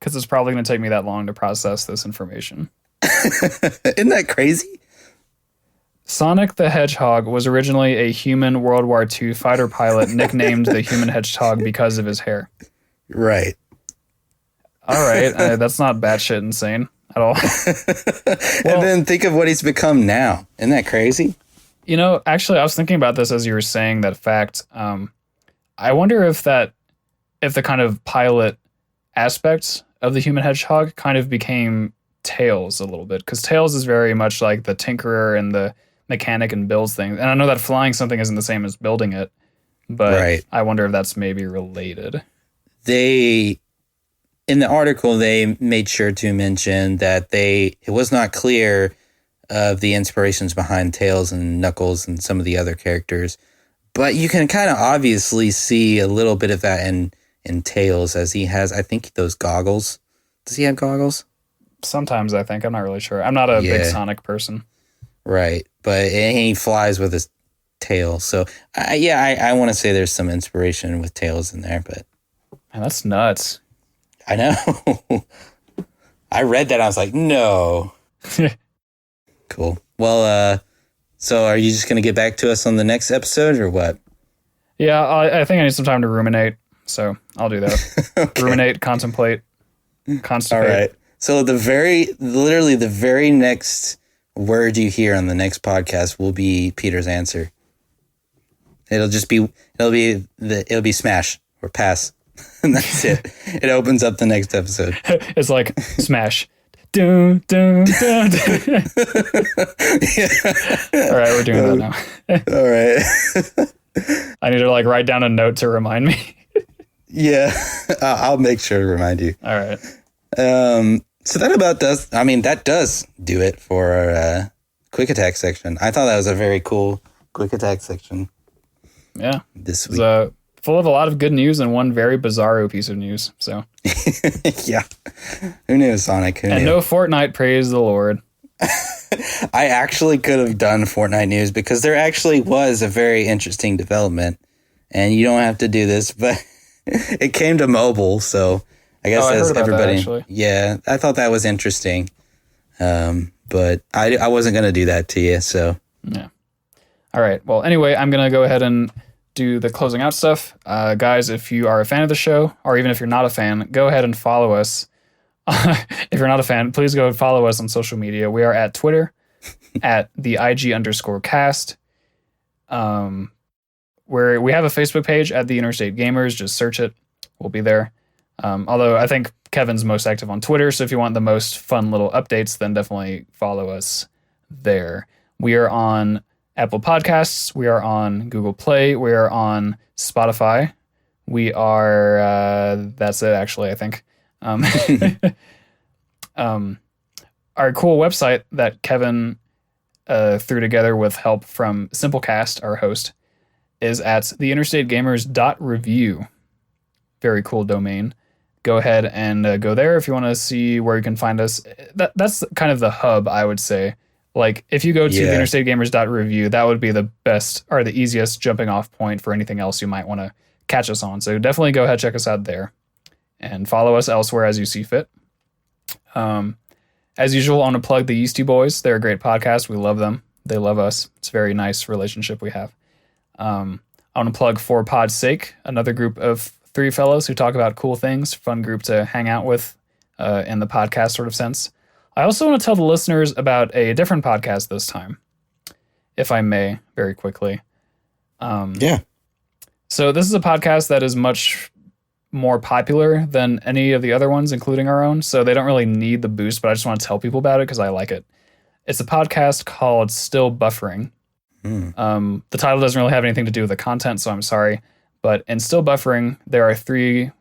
because it's probably going to take me that long to process this information. Isn't that crazy? Sonic the Hedgehog was originally a human World War II fighter pilot nicknamed the Human Hedgehog because of his hair. Right. All right. That's not batshit insane at all. And then think of what he's become now. Isn't that crazy? Actually, I was thinking about this as you were saying that fact. I wonder if the kind of pilot aspects of the Human Hedgehog kind of became Tails a little bit, because Tails is very much like the tinkerer and the mechanic and builds things. And I know that flying something isn't the same as building it, but right. I wonder if that's maybe related. In the article, they made sure to mention that it was not clear of the inspirations behind Tails and Knuckles and some of the other characters, but you can kind of obviously see a little bit of that in Tails, as he has, I think, those goggles. Does he have goggles? Sometimes, I think. I'm not really sure. I'm not a big Sonic person. Right. But he flies with his tail. So, I want to say there's some inspiration with Tails in there. But man, that's nuts. I know. I read that. I was like, no. Cool. Well, so are you just going to get back to us on the next episode or what? Yeah, I think I need some time to ruminate. So I'll do that. Okay. Ruminate, contemplate, constipate. All right. So literally the very next word you hear on the next podcast will be Peter's answer. It'll be smash or pass. And that's it. It opens up the next episode. It's like smash. Dun, dun, dun, dun. Yeah. All right, we're doing that now. All right. I need to write down a note to remind me. Yeah, I'll make sure to remind you. All right. So that does do it for our quick attack section. I thought that was a very cool quick attack section. Yeah. This week. It's full of a lot of good news and one very bizarro piece of news. So. Yeah. Who knew, Sonic? Who knew? No Fortnite, praise the Lord. I actually could have done Fortnite news because there actually was a very interesting development. And you don't have to do this, but it came to mobile, so I guess as everybody. Yeah, I thought that was interesting. But I wasn't going to do that to you, so. Yeah. All right. Well, anyway, I'm going to go ahead and do the closing out stuff. Guys, if you are a fan of the show, or even if you're not a fan, go ahead and follow us. If you're not a fan, please go and follow us on social media. We are at Twitter, at the IG_cast. Where we have a Facebook page at the Interstate Gamers. Just search it. We'll be there. Although I think Kevin's most active on Twitter, so if you want the most fun little updates, then definitely follow us there. We are on Apple Podcasts. We are on Google Play. We are on Spotify. We are, that's it actually, I think. Our cool website that Kevin threw together with help from Simplecast, our host, is at theinterstategamers.review. Very cool domain. Go ahead and go there if you want to see where you can find us. That's kind of the hub, I would say. Like, if you go to theinterstategamers.review, that would be the best or the easiest jumping off point for anything else you might want to catch us on. So definitely go ahead, check us out there. And follow us elsewhere as you see fit. As usual, I want to plug the Yeasty Boys. They're a great podcast. We love them. They love us. It's a very nice relationship we have. I want to plug For Pod's Sake, another group of three fellows who talk about cool things. Fun group to hang out with in the podcast sort of sense. I also want to tell the listeners about a different podcast this time, if I may, very quickly. Yeah. So this is a podcast that is much more popular than any of the other ones, including our own. So they don't really need the boost, but I just want to tell people about it because I like it. It's a podcast called Still Buffering. The title doesn't really have anything to do with the content, so I'm sorry. But in Still Buffering, there are three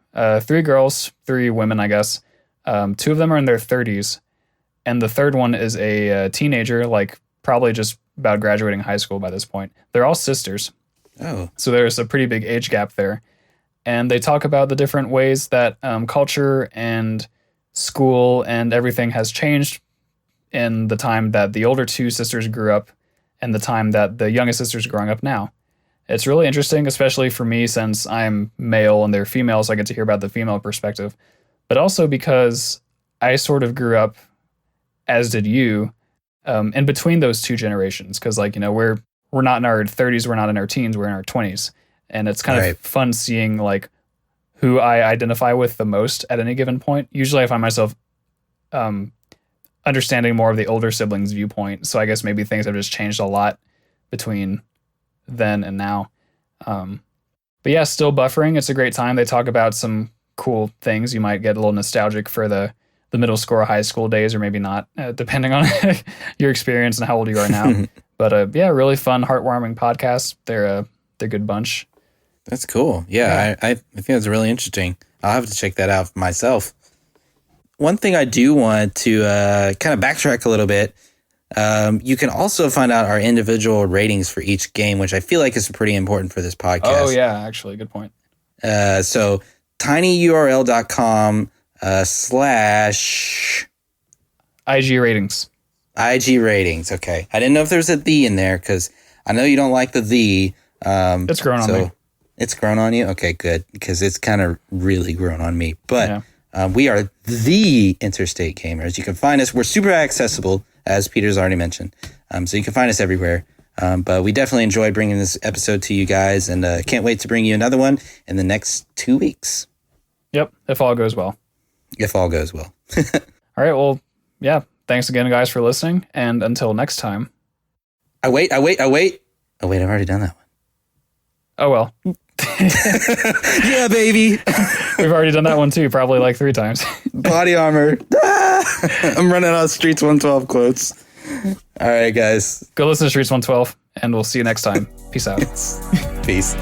girls, three women, I guess. Two of them are in their 30s. And the third one is a teenager, like probably just about graduating high school by this point. They're all sisters. Oh. So there's a pretty big age gap there. And they talk about the different ways that culture and school and everything has changed in the time that the older two sisters grew up and the time that the youngest sisters are growing up now. It's really interesting, especially for me since I'm male and they're female, so I get to hear about the female perspective. But also because I sort of grew up, as did you, in between those two generations. Because, like, you know, we're not in our 30s, we're not in our teens, we're in our 20s. And it's kind of fun seeing, like, who I identify with the most at any given point. Usually I find myself understanding more of the older siblings' viewpoint. So I guess maybe things have just changed a lot between then and now. But yeah, Still Buffering. It's a great time. They talk about some cool things. You might get a little nostalgic for the middle school or high school days, or maybe not, depending on your experience and how old you are now. But yeah, really fun, heartwarming podcast. They're a good bunch. That's cool. Yeah. I think that's really interesting. I'll have to check that out myself. One thing I do want to kind of backtrack a little bit. You can also find out our individual ratings for each game, which I feel like is pretty important for this podcast. Oh, yeah, actually, good point. So tinyurl.com / IG ratings. IG ratings. Okay. I didn't know if there was a "the" in there because I know you don't like the "the." It's grown on me. It's grown on you? Okay, good. Because it's kind of really grown on me. But we are the Interstate Gamers. You can find us. We're super accessible, as Peter's already mentioned. So you can find us everywhere. But we definitely enjoyed bringing this episode to you guys. And can't wait to bring you another one in the next 2 weeks. Yep, if all goes well. If all goes well. All right, well, yeah. Thanks again, guys, for listening. And until next time. Wait. Oh, wait, I've already done that one. Oh, well. Yeah, baby. We've already done that one, too, probably like 3 times. Body armor. I'm running out of Streets 112 quotes. All right, guys. Go listen to Streets 112, and we'll see you next time. Peace out. Peace.